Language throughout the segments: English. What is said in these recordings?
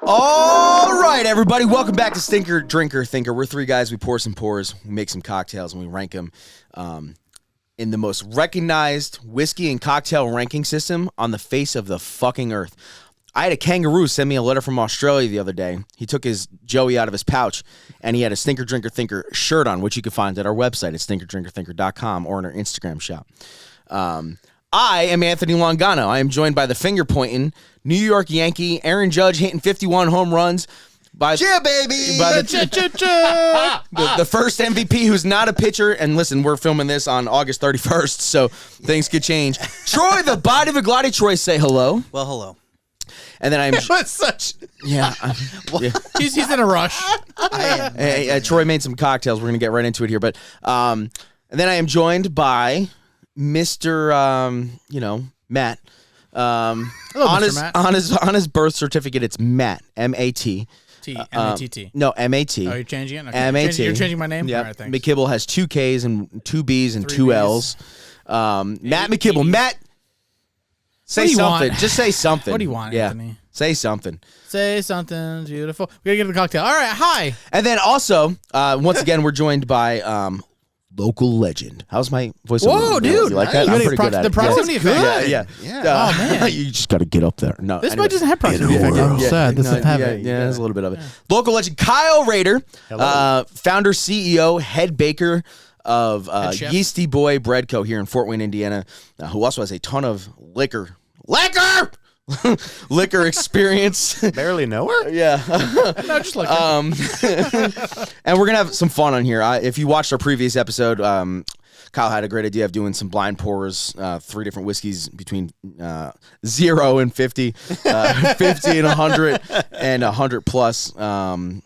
All right, everybody, welcome back to Stinker, Drinker, Thinker. We're three guys. We pour some pours, we make some cocktails, and we rank them in the most recognized whiskey and cocktail ranking system on the face of the fucking earth. I had a kangaroo send me a letter from Australia the other day. He took his Joey out of his pouch, and he had a Stinker, Drinker, Thinker shirt on, which you can find at our website at stinkerdrinkerthinker.com or in our Instagram shop. I am Anthony Longano. I am joined by the finger-pointing New York Yankee, Aaron Judge hitting 51 home runs. By Cheer, baby! By the first MVP who's not a pitcher. And listen, we're filming this on August 31st, so things could change. Troy, the body of a Gladi. Troy, say hello. Well, hello. And then I'm... That's such... Yeah. Yeah. He's in a rush. Hey, Troy made some cocktails. We're going to get right into it here. But and then I am joined by Mr. Matt. On his birth certificate, it's Matt, M-A-T. M-A-T-T. No, M-A-T. Oh, you're changing it? Okay. M-A-T. You're changing my name? Yeah. All right, thanks. McKibble has 2 Ks and 2 Bs and 2 Bs. Ls. Matt McKibble. Matt, say something. Just say something. What do you want, Anthony? Say something. Say something beautiful. We gotta get the cocktail. All right, hi. And then also, once again, we're joined by local legend. How's my voice? Whoa, dude! You like that? I'm pretty good at it. The proximity effect. Yeah. Oh man, you just got to get up there. No, this might doesn't have proximity effect. I'm sad. This doesn't have it. Yeah, there's a little bit of it. Local legend Kyle Rader, founder, CEO, head baker of Yeasty Boy Bread Co. here in Fort Wayne, Indiana, who also has a ton of liquor experience. Barely know her? Yeah. No, just like and we're gonna have some fun on here. If you watched our previous episode, Kyle had a great idea of doing some blind pours, 3 different whiskeys between 0 and 50, 50 and 100, and 100 plus. We're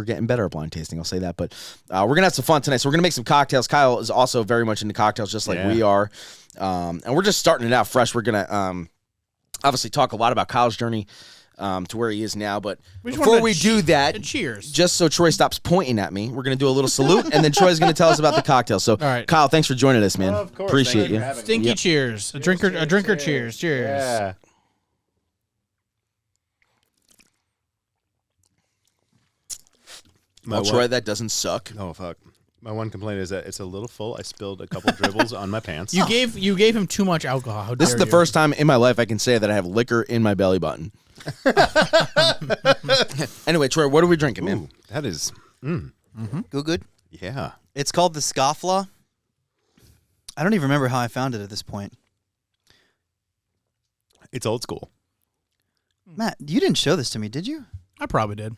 getting better at blind tasting, I'll say that. But we're going to have some fun tonight. So we're going to make some cocktails. Kyle is also very much into cocktails, just like we are. And we're just starting it out fresh. We're going to obviously talk a lot about Kyle's journey to where he is now. But before we do that, cheers. Just so Troy stops pointing at me, we're going to do a little salute, and then Troy's going to tell us about the cocktail. So, right. Kyle, thanks for joining us, man. Oh, of course. Appreciate you. Stinky cheers. A drinker cheers. Cheers. Yeah. Troy, that doesn't suck. Oh, fuck. My one complaint is that it's a little full. I spilled a couple dribbles on my pants. You gave him too much alcohol. How This is the first time in my life I can say that I have liquor in my belly button. Anyway, Troy, what are we drinking, man? Ooh, that is... Good. Yeah. It's called the Scofflaw. I don't even remember how I found it at this point. It's old school. Matt, you didn't show this to me, did you? I probably did.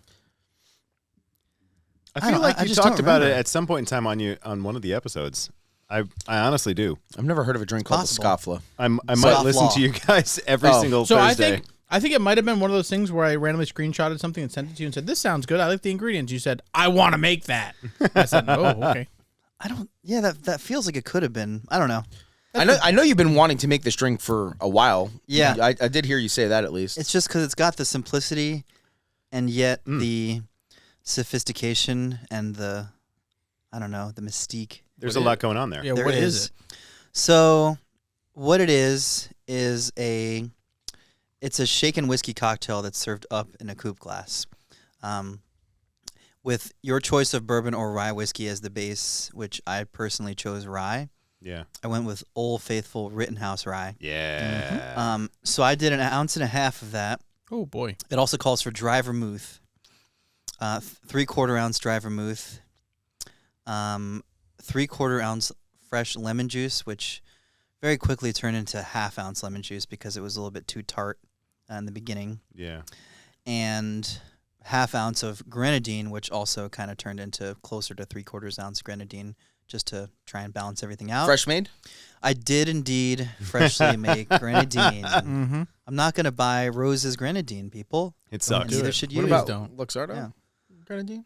I feel like you talked about it at some point in time on one of the episodes. I honestly do. I've never heard of a drink called the Scofflaw. I might listen to you guys every single Thursday. I think it might have been one of those things where I randomly screenshotted something and sent it to you and said, "This sounds good. I like the ingredients." You said, "I want to make that." I said, "Oh, okay." I don't. Yeah, that feels like it could have been. I don't know. I know you've been wanting to make this drink for a while. Yeah, I did hear you say that at least. It's just because it's got the simplicity, and yet the sophistication and the mystique. There's a lot going on there. Yeah, There what is it? So, what it is it's a shaken whiskey cocktail that's served up in a coupe glass, with your choice of bourbon or rye whiskey as the base, which I personally chose rye. Yeah. I went with Old Faithful Rittenhouse Rye. Yeah. So I did 1.5 ounces of that. Oh boy! It also calls for dry vermouth. 3/4 ounce dry vermouth, 3/4 ounce fresh lemon juice, which very quickly turned into 1/2 ounce lemon juice because it was a little bit too tart in the beginning. Yeah. And 1/2 ounce of grenadine, which also kind of turned into closer to 3/4 ounce grenadine, just to try and balance everything out. Fresh made? I did indeed freshly make grenadine. Mm-hmm. I'm not going to buy Rose's grenadine, people. It sucks. Neither should you. What about don't? Luxardo? Yeah. Grenadine?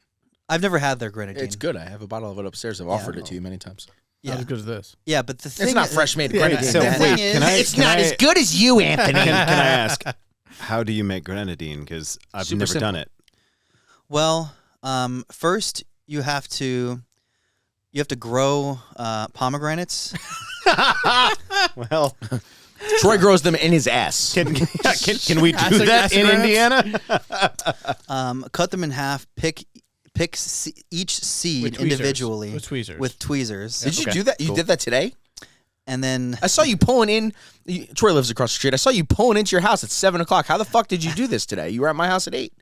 I've never had their grenadine. It's good. I have a bottle of it upstairs. I've offered it to you many times. Not as good as this. Yeah, but the thing It's not fresh made grenadine. So The thing is, It's not as good as you, Anthony. Can I ask, how do you make grenadine? Because I've Super never simple. done it. Well, first you have to grow pomegranates. Well, Troy grows them in his ass. Can we do Acid- that in acid Indiana? Cut them in half. Pick each seed With tweezers. individually With tweezers. With tweezers. Did you Okay, do that? You cool. did that today? And then I saw you pulling in. Troy lives across the street. I saw you pulling into your house at 7 o'clock. How the fuck did you do this today? You were at my house at 8.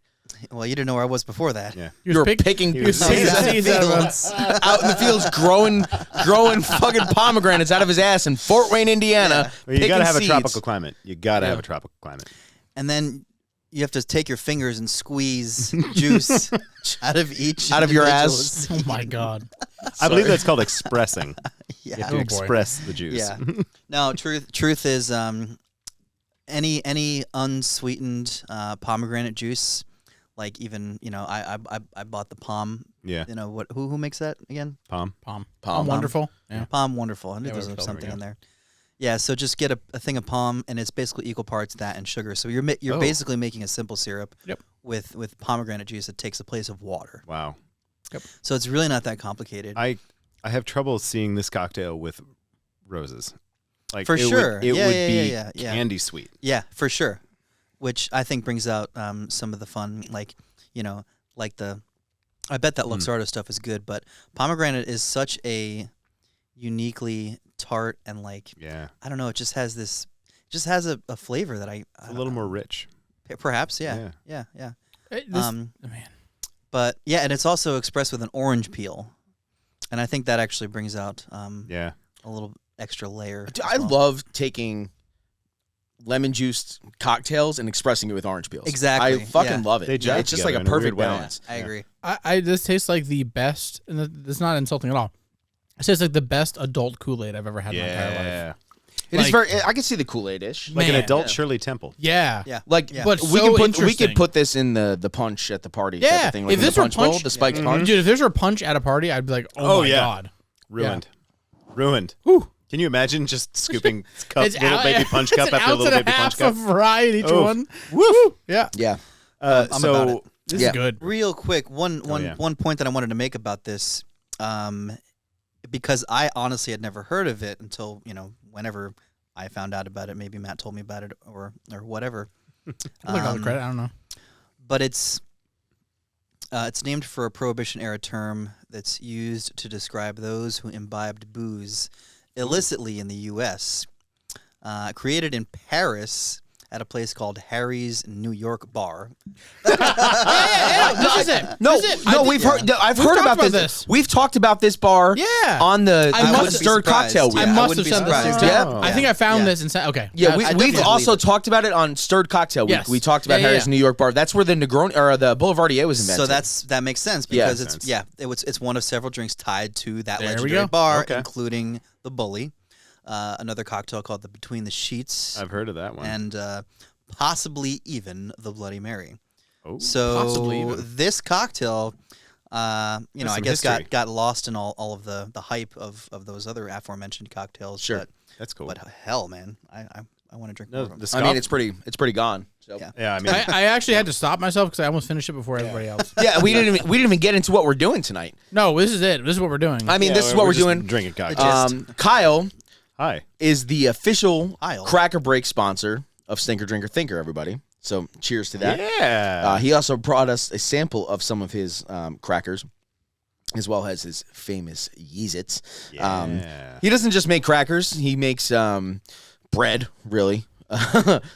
well, you didn't know where I was before that. Yeah. You were picking He was seeds picking seeds out of us. out in the fields, growing fucking pomegranates out of his ass in Fort Wayne, Indiana. Well, you got to have a tropical climate. You got to have a tropical climate. And then you have to take your fingers and squeeze juice out of each Out of your individual ass? seed. Oh my god. I believe that's called expressing. You Yeah. have to boy. express the juice. Yeah. No, truth is any unsweetened pomegranate juice, like even I bought the Palm. Yeah. You know what? Who makes that again? Palm. Palm Wonderful. Yeah. Palm Wonderful. I knew Yeah, there was Wonderful, something yeah. in there. Yeah, so just get a thing of Palm, and it's basically equal parts that and sugar. So you're Oh. basically making a simple syrup. Yep. With pomegranate juice that takes the place of water. Wow. So it's really not that complicated. I have trouble seeing this cocktail with roses. Like For it sure. Would, it Yeah, would yeah, be yeah, yeah. candy sweet. Yeah, for sure. Which I think brings out some of the fun, like the. I bet that Luxardo stuff is good, but pomegranate is such a uniquely tart and Yeah. I don't know. It just has this, a flavor that It's a little more rich. perhaps. Yeah. Man. But yeah, and it's also expressed with an orange peel, and I think that actually brings out Yeah. a little extra layer. Dude, as I well. love taking lemon juiced cocktails and expressing it with orange peels. Exactly, I fucking yeah. love it. They gel It's just like a together in a weird perfect way. balance. I agree. This tastes like the best, and it's not insulting at all. It tastes like the best adult Kool-Aid I've ever had in my entire life. Yeah. It is Like- very. I can see the Kool-Aid-ish. Like an Man. adult Shirley Temple. Yeah. Yeah. Like, Yeah. But we so can put interesting. this in the punch at the party. Yeah. type of thing. Like If in the this were punch bowl, punch- the spiked punch. Dude, if there's a punch at a party, I'd be like, oh my yeah. god. Ruined. Can you imagine just scooping little baby punch cup it's after an little ounce and baby a half punch cup? of rye in each Oof. one. Woo! Yeah. Yeah. I'm about So it. This Yeah. is good. Real quick, one yeah. point that I wanted to make about this, because I honestly had never heard of it until whenever I found out about it. Maybe Matt told me about it or whatever. I'll take all the credit. I don't know. But it's named for a Prohibition era term that's used to describe those who imbibed booze illicitly in the U.S. Created in Paris at a place called Harry's New York Bar. This is it. No, This is it. no, I we've think- heard. I've We've heard talked about about this. this. We've talked about this bar. Yeah. On the I must be Stirred surprised. Cocktail Yeah, Week. I I must wouldn't have be sent this surprised. to you. Yeah. I think I found Yeah. this and said, okay. Yeah, I we've definitely also believe it. talked about it on Stirred Cocktail Week. Yes. We talked about Yeah, Harris yeah. New York Bar. That's where the Negroni or the Boulevardier was invented. So that makes sense Yeah. because Makes it's one of several drinks tied to that There we legendary go. bar, Okay. including the Bully, another cocktail called the Between the Sheets, I've heard of that one. and possibly even the Bloody Mary. Oh. So Possibly even. this cocktail, I some guess history. got lost in all of the hype of those other aforementioned cocktails. Sure. That's cool. But hell, man, I want to drink No, more of them. the I Scoff- mean, it's pretty gone. So. Yeah. yeah, I mean, I actually had to stop myself because I almost finished it before everybody else. Yeah, we didn't even get into what we're doing tonight. No, this is it. This is what we're doing. I mean, yeah, this is what we're just doing. Drinking cocktails. Kyle Hi. is the official Kyle. Cracker Break sponsor of Stinker Drinker Thinker. Everybody, so cheers to that. Yeah. He also brought us a sample of some of his crackers, as well as his famous Yeez-Its. Yeah. He doesn't just make crackers; he makes bread. Really,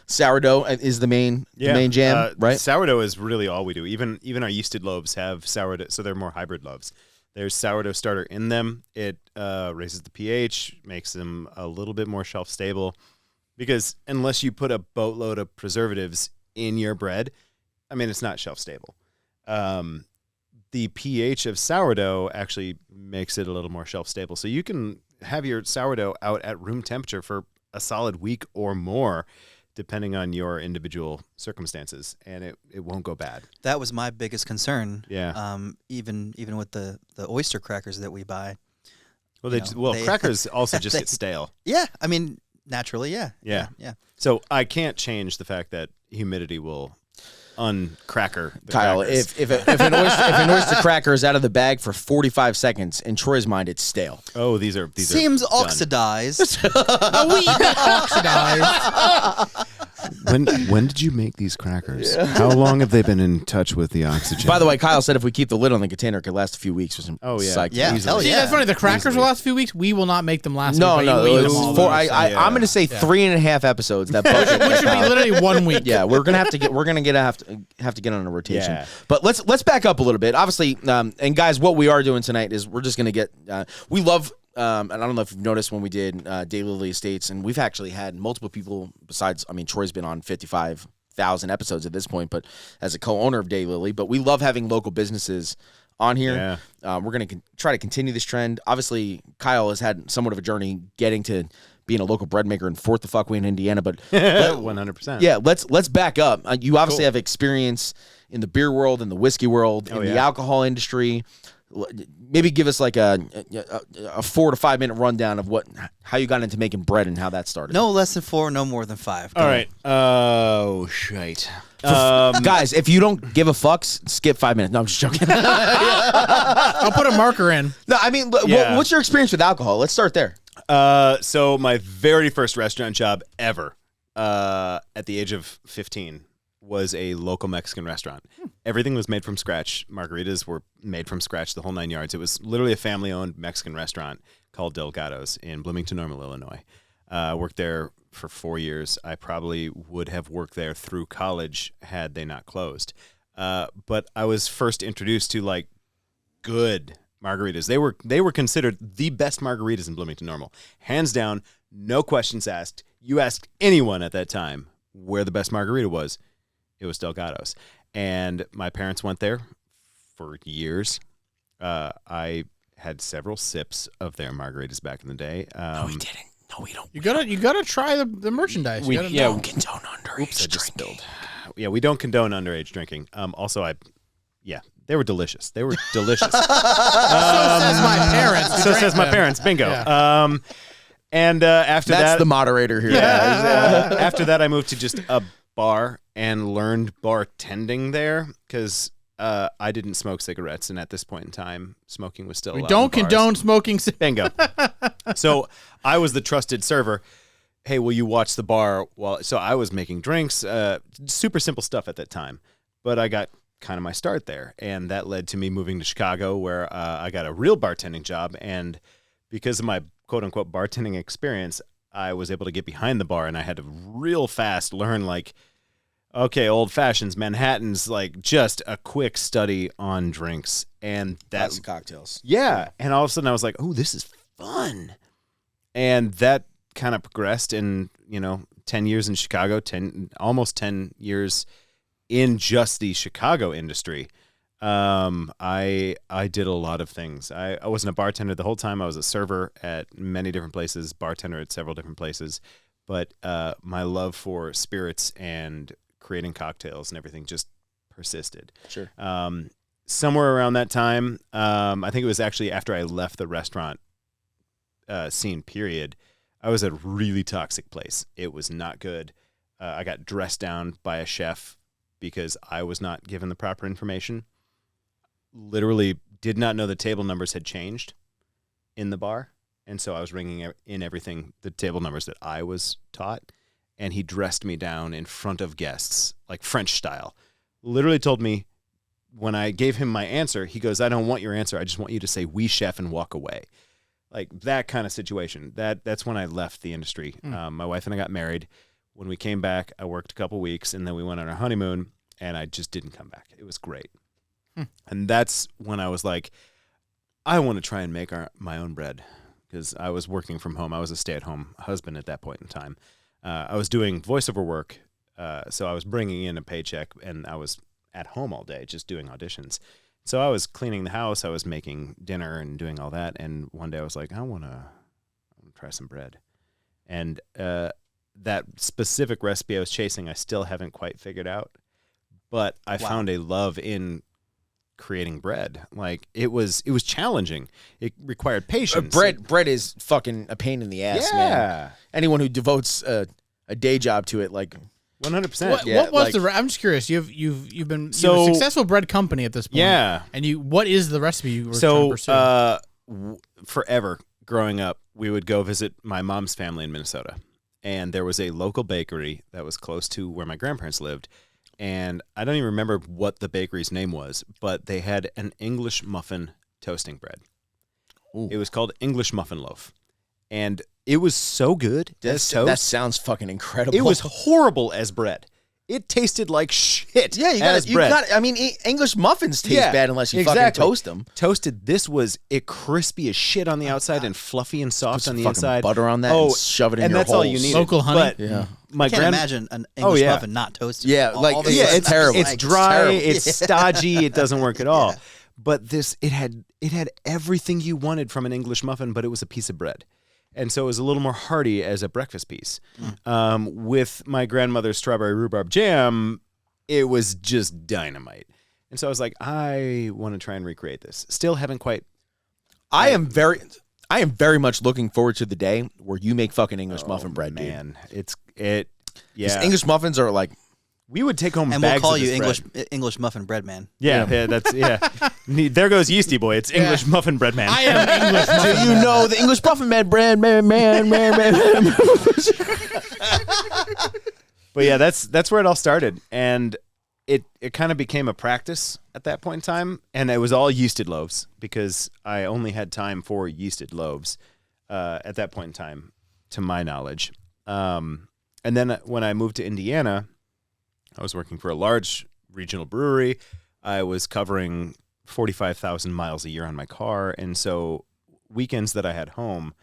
sourdough is the main jam, right? Sourdough is really all we do. Even our yeasted loaves have sourdough, so they're more hybrid loaves. There's sourdough starter in them. It raises the pH, makes them a little bit more shelf stable. Because unless you put a boatload of preservatives in your bread, I mean, it's not shelf stable. The pH of sourdough actually makes it a little more shelf stable. So you can have your sourdough out at room temperature for a solid week or more, depending on your individual circumstances, and it won't go bad. That was my biggest concern. Yeah. Even with the oyster crackers that we buy. Well, they- crackers also just they- get stale. Yeah, I mean naturally, yeah. Yeah. Yeah. So I can't change the fact that humidity will uncracker the Kyle, crackers. if an oyster cracker is out of the bag for 45 seconds, in Troy's mind, it's stale. Oh, these are Seems done. oxidized. A wee bit oxidized. When did you make these crackers? How long have they been in touch with the oxygen? By the way, Kyle said if we keep the lid on the container, it could last a few weeks. With some Oh, yeah. psych- Yeah, Easily. hell See, yeah. that's funny. The crackers Easily. will last a few weeks. We will not make them last. No, week, no, but you eat it's them all four, those. Yeah. I'm going to say 3.5 episodes. That bucket. Which should be literally 1 week. Yeah, we're gonna have to get on a rotation. Yeah. But let's back up a little bit. Obviously, and guys, what we are doing tonight is we're just gonna get. We love. And I don't know if you've noticed when we did Daylily Estates, and we've actually had multiple people besides. I mean, Troy's been on 55,000 episodes at this point, but as a co-owner of Daylily, but we love having local businesses on here. Yeah. We're gonna try to continue this trend. Obviously, Kyle has had somewhat of a journey getting to being a local bread maker in Fort the Fuck Wayne, Indiana, but 100%. yeah, let's back up. You obviously have experience in the beer world, in the whiskey world, in the alcohol industry. Maybe give us like a 4 to 5 minute rundown of how you got into making bread and how that started. No less than 4, no more than 5. All right. Oh, shite. Guys, if you don't give a fuck, skip 5 minutes. No, I'm just joking. I'll put a marker in. No, I mean, Yeah. what's your experience with alcohol? Let's start there. So my very first restaurant job ever, at the age of 15, was a local Mexican restaurant. Everything was made from scratch. Margaritas were made from scratch, the whole 9 yards. It was literally a family-owned Mexican restaurant called Delgado's in Bloomington Normal, Illinois. Worked there for 4 years. I probably would have worked there through college had they not closed. But I was first introduced to like good margaritas. They were considered the best margaritas in Bloomington Normal. Hands down, no questions asked. You asked anyone at that time where the best margarita was, it was Delgado's. And my parents went there for years. I had several sips of their margaritas back in the day. No, we didn't. No, we don't. You gotta try the merchandise. We You gotta don't know. condone underage I just drinking. spilled. Yeah, we don't condone underage drinking. Also, they were delicious. They were delicious. So says my parents. who So drank says my them. parents. Bingo. Yeah. And after That's that, the moderator here. after that, I moved to just a bar and learned bartending there because I didn't smoke cigarettes, and at this point in time, smoking was still We allowed don't in bars. condone smoking. Bingo. So I was the trusted server. Hey, will you watch the bar? So I was making drinks, super simple stuff at that time, but I got kind of my start there, and that led to me moving to Chicago, where I got a real bartending job, and because of my quote-unquote bartending experience, I was able to get behind the bar, and I had to real fast learn, like, okay, old fashions, Manhattans, like just a quick study on drinks, and That's that, cocktails. yeah, and all of a sudden I was like, oh, this is fun, and that kind of progressed in 10 years in Chicago, almost 10 years in just the Chicago industry. I did a lot of things. I wasn't a bartender the whole time. I was a server at many different places, bartender at several different places. But my love for spirits and creating cocktails and everything just persisted. Sure. Somewhere around that time, I think it was actually after I left the restaurant scene, period, I was at a really toxic place. It was not good. I got dressed down by a chef because I was not given the proper information. Literally did not know the table numbers had changed in the bar. And so I was ringing in everything, the table numbers that I was taught. And he dressed me down in front of guests, like French style. Literally told me, when I gave him my answer, he goes, I don't want your answer. I just want you to say, oui, chef, and walk away. Like that kind of situation. That's when I left the industry. My wife and I got married. When we came back, I worked a couple weeks, and then we went on our honeymoon, and I just didn't come back. It was great. And that's when I was like, I want to try and make my own bread, because I was working from home. I was a stay-at-home husband at that point in time. I was doing voiceover work, so I was bringing in a paycheck, and I was at home all day just doing auditions. So I was cleaning the house, I was making dinner and doing all that, and one day I was like, I want to try some bread. And that specific recipe I was chasing, I still haven't quite figured out, but I found a love in creating bread. Like it was challenging. It required patience. Bread is fucking a pain in the ass, man. Yeah. Anyone who devotes a day job to it, like 100%. What was I'm just curious. You've been you're a successful bread company at this point. Yeah. And what is the recipe you were trying to pursue? Forever growing up, we would go visit my mom's family in Minnesota, and there was a local bakery that was close to where my grandparents lived, and I don't even remember what the bakery's name was, but they had an English muffin toasting bread. Ooh. It was called English Muffin Loaf, and it was so good as toast. That sounds fucking incredible. It was horrible as bread. It tasted like shit. Yeah, you got. I mean, English muffins taste bad unless you fucking toast them. Toasted. This was crispy as shit on the outside and fluffy and soft on the fucking inside. Butter on that. And shove it in and your that's holes. all you need. Local honey. But yeah. My I can't imagine an English muffin not toasted. Yeah, it's terrible. It's dry. terrible. It's stodgy. It doesn't work at all. But it had everything you wanted from an English muffin, but it was a piece of bread. And so it was a little more hearty as a breakfast piece. With my grandmother's strawberry rhubarb jam, it was just dynamite. And so I was like, I want to try and recreate this. Still haven't quite. I am very much looking forward to the day where you make fucking English muffin bread, man. dude. Yeah. English muffins are like. We would take home and bags we'll call of you this bread. English muffin bread man. Yeah, that's There goes Yeasty Boy. It's English muffin bread man. I am English muffin. Do you know the English muffin bread man? But yeah, that's where it all started, and it kind of became a practice at that point in time, and it was all yeasted loaves because I only had time for yeasted loaves at that point in time, to my knowledge. And then when I moved to Indiana, I was working for a large regional brewery. I was covering 45,000 miles a year on my car, and so weekends that I had home,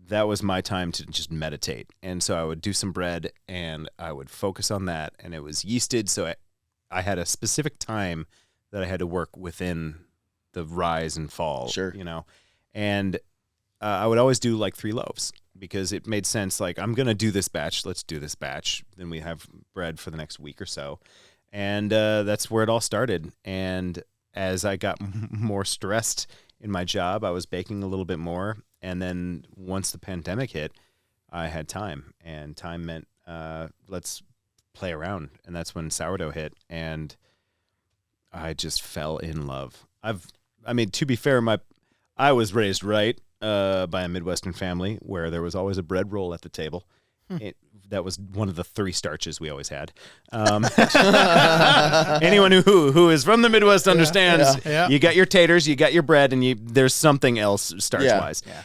that was my time to just meditate. And so I would do some bread, and I would focus on that, and it was yeasted, so I had a specific time that I had to work within the rise and fall, Sure. And I would always do like 3 loaves because it made sense. Like, I'm going to do this batch. Let's do this batch. Then we have bread for the next week or so. And that's where it all started. And as I got more stressed in my job, I was baking a little bit more. And then once the pandemic hit, I had time. And time meant let's play around. And that's when sourdough hit. And I just fell in love. To be fair, I was raised right by a Midwestern family where there was always a bread roll at the table. That was one of the 3 starches we always had. Anyone who is from the Midwest understands. Yeah. You got your taters, you got your bread, and there's something else starch-wise. Yeah.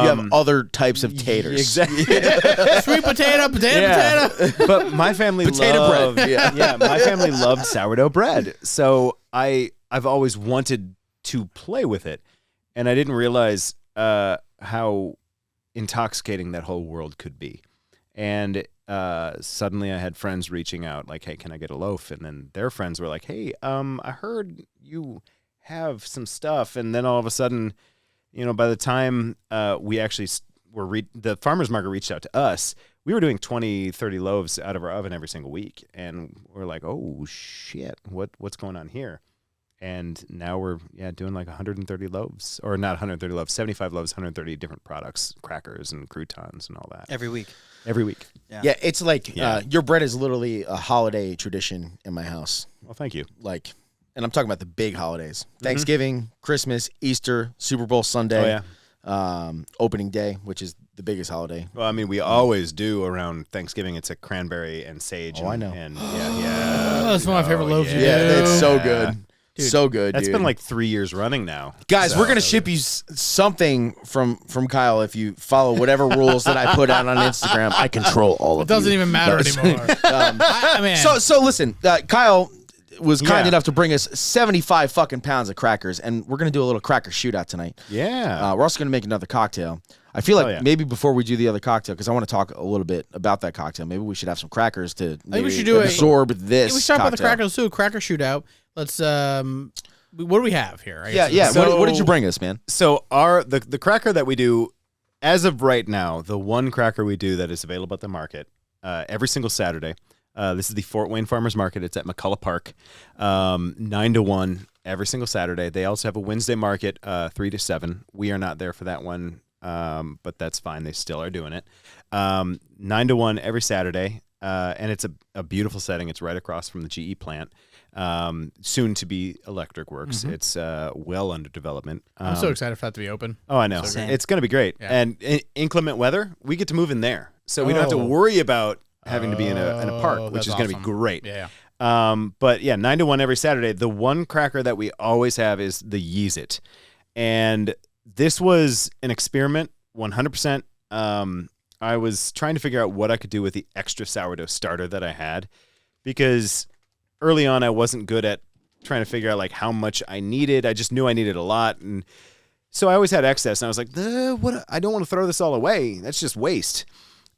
You have other types of taters. Exactly. Sweet potato. But my family loved bread. Yeah. my family loved sourdough bread. So I've always wanted to play with it, and I didn't realize how intoxicating that whole world could be. And suddenly I had friends reaching out like, hey, can I get a loaf? And then their friends were like, hey, I heard you have some stuff. And then all of a sudden, by the time we actually the farmer's market reached out to us, we were doing 20, 30 loaves out of our oven every single week. And we're like, oh, shit, what's going on here? And now we're doing like 130 loaves, or not 130 loaves, 75 loaves, 130 different products, crackers and croutons and all that. Every week. Yeah, it's like your bread is literally a holiday tradition in my house. Well, thank you. Like, and I'm talking about the big holidays: Thanksgiving, Christmas, Easter, Super Bowl Sunday, opening day, which is the biggest holiday. Well, we always do around Thanksgiving. It's a cranberry and sage. I know. And That's one of my favorite loaves you do. Yeah, it's so good. Dude, so good. That's dude. been like 3 years running now. Guys, we're gonna ship you something from Kyle if you follow whatever rules that I put out on Instagram. I control all of it. Doesn't even matter anymore. So listen, Kyle was kind enough to bring us 75 fucking pounds of crackers, and we're gonna do a little cracker shootout tonight. Yeah. We're also gonna make another cocktail. I feel like maybe before we do the other cocktail, because I want to talk a little bit about that cocktail. Maybe we should have some crackers to absorb this. We should talk about the cocktail. crackers too. Cracker shootout. Let's. What do we have here? Yeah. So, what did you bring us, man? So the cracker that we do, as of right now, the one cracker we do that is available at the market every single Saturday. This is the Fort Wayne Farmers Market. It's at McCullough Park, 9 to 1 every single Saturday. They also have a Wednesday market, 3 to 7. We are not there for that one, but that's fine. They still are doing it. 9 to 1 every Saturday. and it's a beautiful setting. It's right across from the GE plant, soon to be Electric Works. It's well under development. I'm so excited for that to be open. Oh, I know. So good. It's going to be great. Yeah. And inclement weather, we get to move in there. So we don't have to worry about having to be in a park, which that's is going to be awesome. great. Yeah. But yeah, 9 to 1 every Saturday. The one cracker that we always have is the Yeez-It. And this was an experiment, 100%. I was trying to figure out what I could do with the extra sourdough starter that I had, because early on I wasn't good at trying to figure out like how much I needed. I just knew I needed a lot, and so I always had excess. And I was like, "What? I don't want to throw this all away. That's just waste."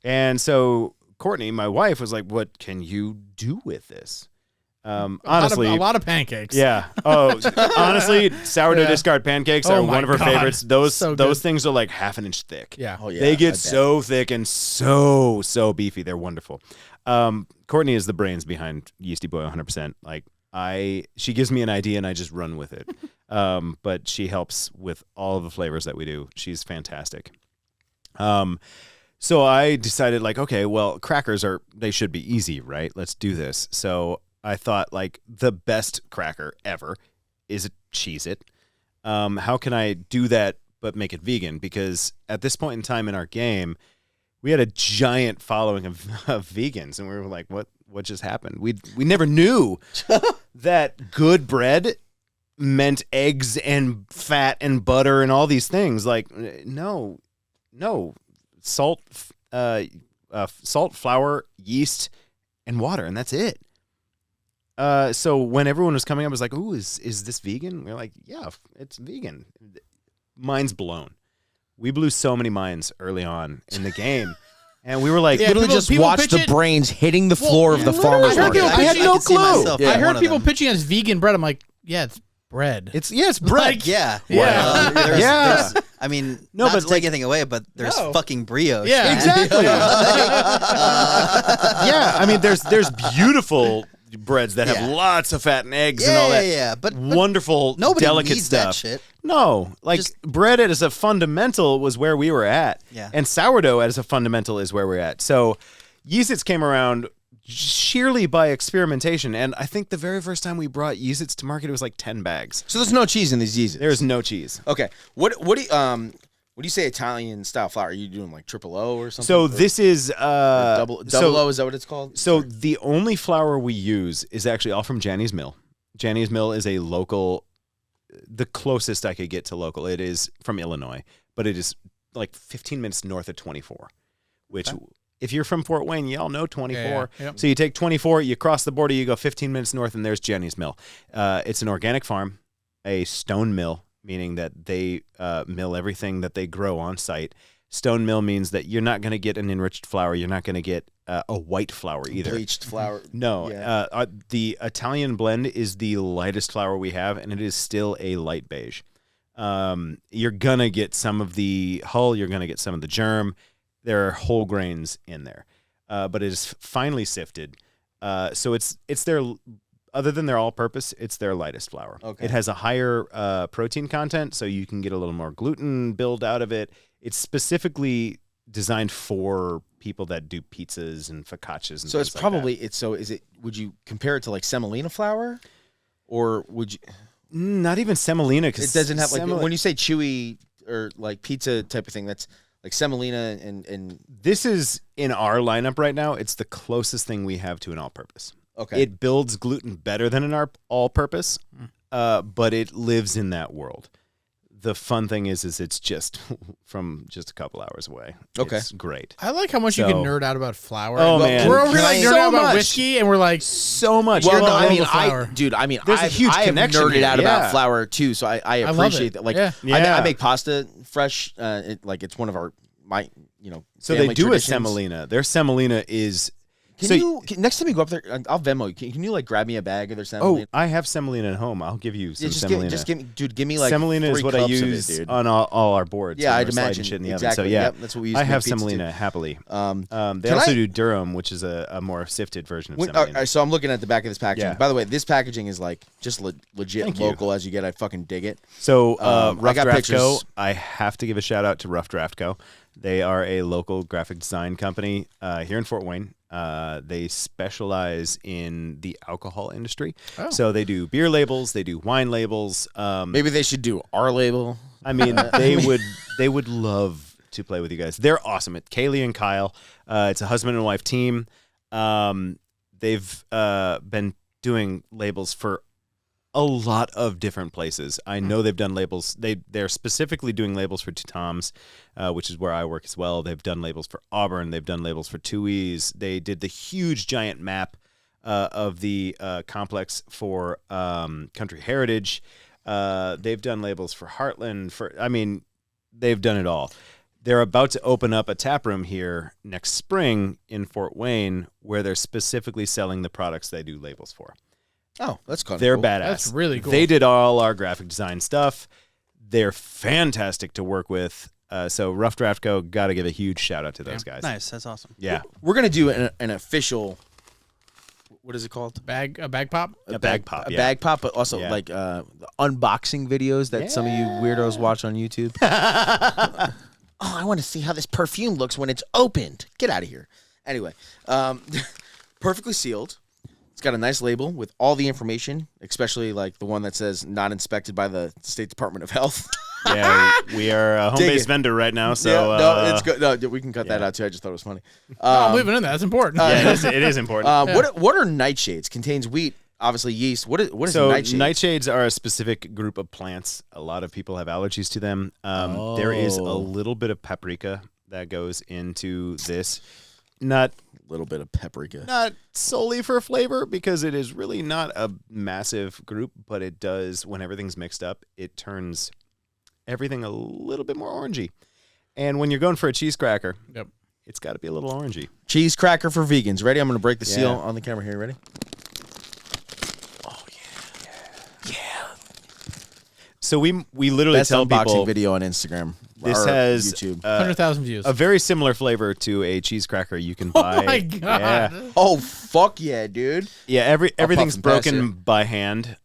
And so Courtney, my wife, was like, "What can you do with this?" Honestly, a lot of pancakes. yeah. Oh, honestly, sourdough discard pancakes are Oh my one of her God. favorites. Those So good. those things are like half an inch thick. Yeah. Oh yeah, They I get bet. so thick and so beefy. They're wonderful. Courtney is the brains behind Yeasty Boy 100%. Like she gives me an idea and I just run with it. But she helps with all of the flavors that we do. She's fantastic. So I decided like, okay, well, crackers they should be easy, right? Let's do this. So I thought like the best cracker ever is a Cheez-It. How can I do that but make it vegan? Because at this point in time in our game, we had a giant following of vegans, and we were like, what just happened? We never knew that good bread meant eggs and fat and butter and all these things. Like, no, salt, flour, yeast, and water, and that's it. So when everyone was coming up, I was like, "Ooh, is this vegan?" We were like, "Yeah, it's vegan." Mind's blown. We blew so many minds early on in the game, and we were like, Yeah, Literally people- just people watch pitch the it- brains hitting the floor of the literally, farmer's I heard market. people I had pitching- no could see clue. myself Yeah. I being heard one of people them. pitching as vegan bread. I'm like, yeah, it's bread. it's bread. Yeah. Yeah. Yeah. I mean, No, not but to take like- anything away, but there's No. fucking brioche. Yeah. man. Exactly. Yeah, I mean, there's beautiful breads that have Yeah. lots of fat and eggs and all that. Yeah. But Wonderful, nobody delicate needs stuff. that shit. No, like Just- bread as a fundamental was where we were at. Yeah. And sourdough as a fundamental is where we're at. So Yeez-Its came around sheerly by experimentation. And I think the very first time we brought Yeez-Its to market, it was like 10 bags. So there's no cheese in these Yeez-Its. There's no cheese. Okay. What do you say Italian style flour? Are you doing like triple O or something? So Or this is double O, is that what it's called? So the only flour we use is actually all from Janny's Mill. Janny's Mill is a local, the closest I could get to local. It is from Illinois, but it is like 15 minutes north of 24, which if you're from Fort Wayne, y'all know 24. Yeah, yep. So you take 24, you cross the border, you go 15 minutes north, and there's Janny's Mill. It's an organic farm, a stone mill, meaning that they mill everything that they grow on site. Stone mill means that you're not going to get an enriched flour. You're not going to get a white flour either. Bleached flour. No, Yeah. the Italian blend is the lightest flour we have, and it is still a light beige. You're going to get some of the hull. You're going to get some of the germ. There are whole grains in there, but it is finely sifted. So it's their, other than their all-purpose, it's their lightest flour. Okay. It has a higher protein content, so you can get a little more gluten build out of it. It's specifically designed for people that do pizzas and focaccias and So things it's like probably that. would you compare it to like semolina flour? Or would you Not even semolina, because it doesn't have like when you say chewy or like pizza type of thing, that's like semolina and This is in our lineup right now. It's the closest thing we have to an all-purpose. okay. It builds gluten better than an all-purpose, but it lives in that world. The fun thing is it's just from just a couple hours away. Okay. It's great. I like how much you can So- nerd out about flour. Oh, And man. we're over here like So nerding out about much. whiskey, and we're like, So much. well, You're no, all I over mean, flour. There's a huge connection I've nerded here, out yeah. about flour too, so I love appreciate it. that. Like, Yeah. Yeah. I make pasta fresh. It's one of my So family they do traditions. a semolina. Their semolina is... Next time you go up there, I'll Venmo you. Can you like grab me a bag of their Oh, semolina? I have semolina at home. I'll give you some semolina. Give me like semolina 3 is what I cups of it, use dude. on all our boards. Yeah, when I'd we're sliding imagine. shit in the Exactly. oven. So yeah, Yep, that's what we use I to have make pizza, too. semolina happily. They Can also I- do durum, which is a more sifted version of All semolina. right, so I'm looking at the back of this packaging. Yeah. By the way, this packaging is like just legit Thank you. local as you get. I fucking dig it. So I Rough got Draft pictures. Co. I have to give a shout out to Rough Draft Co. They are a local graphic design company here in Fort Wayne. They specialize in the alcohol industry. Oh. So they do beer labels, they do wine labels. Maybe they should do our label. I mean, they would love to play with you guys. They're awesome. It's Kaylee and Kyle. It's a husband and wife team. They've been doing labels for a lot of different places. I know they've done labels. They're specifically doing labels for Two Toms, which is where I work as well. They've done labels for Auburn. They've done labels for Tui's. They did the huge giant map of the complex for Country Heritage. They've done labels for Heartland. They've done it all. They're about to open up a tap room here next spring in Fort Wayne where they're specifically selling the products they do labels for. Oh, that's kind of They're cool. badass. That's really cool. They did all our graphic design stuff. They're fantastic to work with. So Rough Draft Co. got to give a huge shout out to those guys. Nice. That's awesome. Yeah. We're going to do an official, what is it called? a bag pop. A bag pop, A yeah. bag pop, but also Yeah. like the unboxing videos that some of you weirdos watch on YouTube. Oh, I want to see how this perfume looks when it's opened. Get out of here. Anyway, perfectly sealed. It's got a nice label with all the information, especially like the one that says not inspected by the State Department of Health. Yeah, we are a Dig home-based it. vendor right now, so yeah, no, it's good. No, we can cut that yeah. out too. I just thought it was funny. I'm leaving it in there. That's important. yeah, it is important. What are nightshades? Contains wheat, obviously yeast. What is So nightshade? nightshades are a specific group of plants. A lot of people have allergies to them. There is a little bit of paprika that goes into this. Not little bit of paprika. not solely for flavor because it is really not a massive group, but it does, when everything's mixed up, it turns everything a little bit more orangey. And when you're going for a cheese cracker, Yep. it's got to be a little orangey. Cheese cracker for vegans. Ready? I'm going to break the seal Yeah. on the camera here. Ready? Oh yeah. So we literally Best tell unboxing people video on Instagram. this or has YouTube. 100,000 views. a very similar flavor to a cheese cracker you can buy. Oh my god. Yeah. Oh fuck yeah, dude! Yeah, everything's and pass broken here. by hand.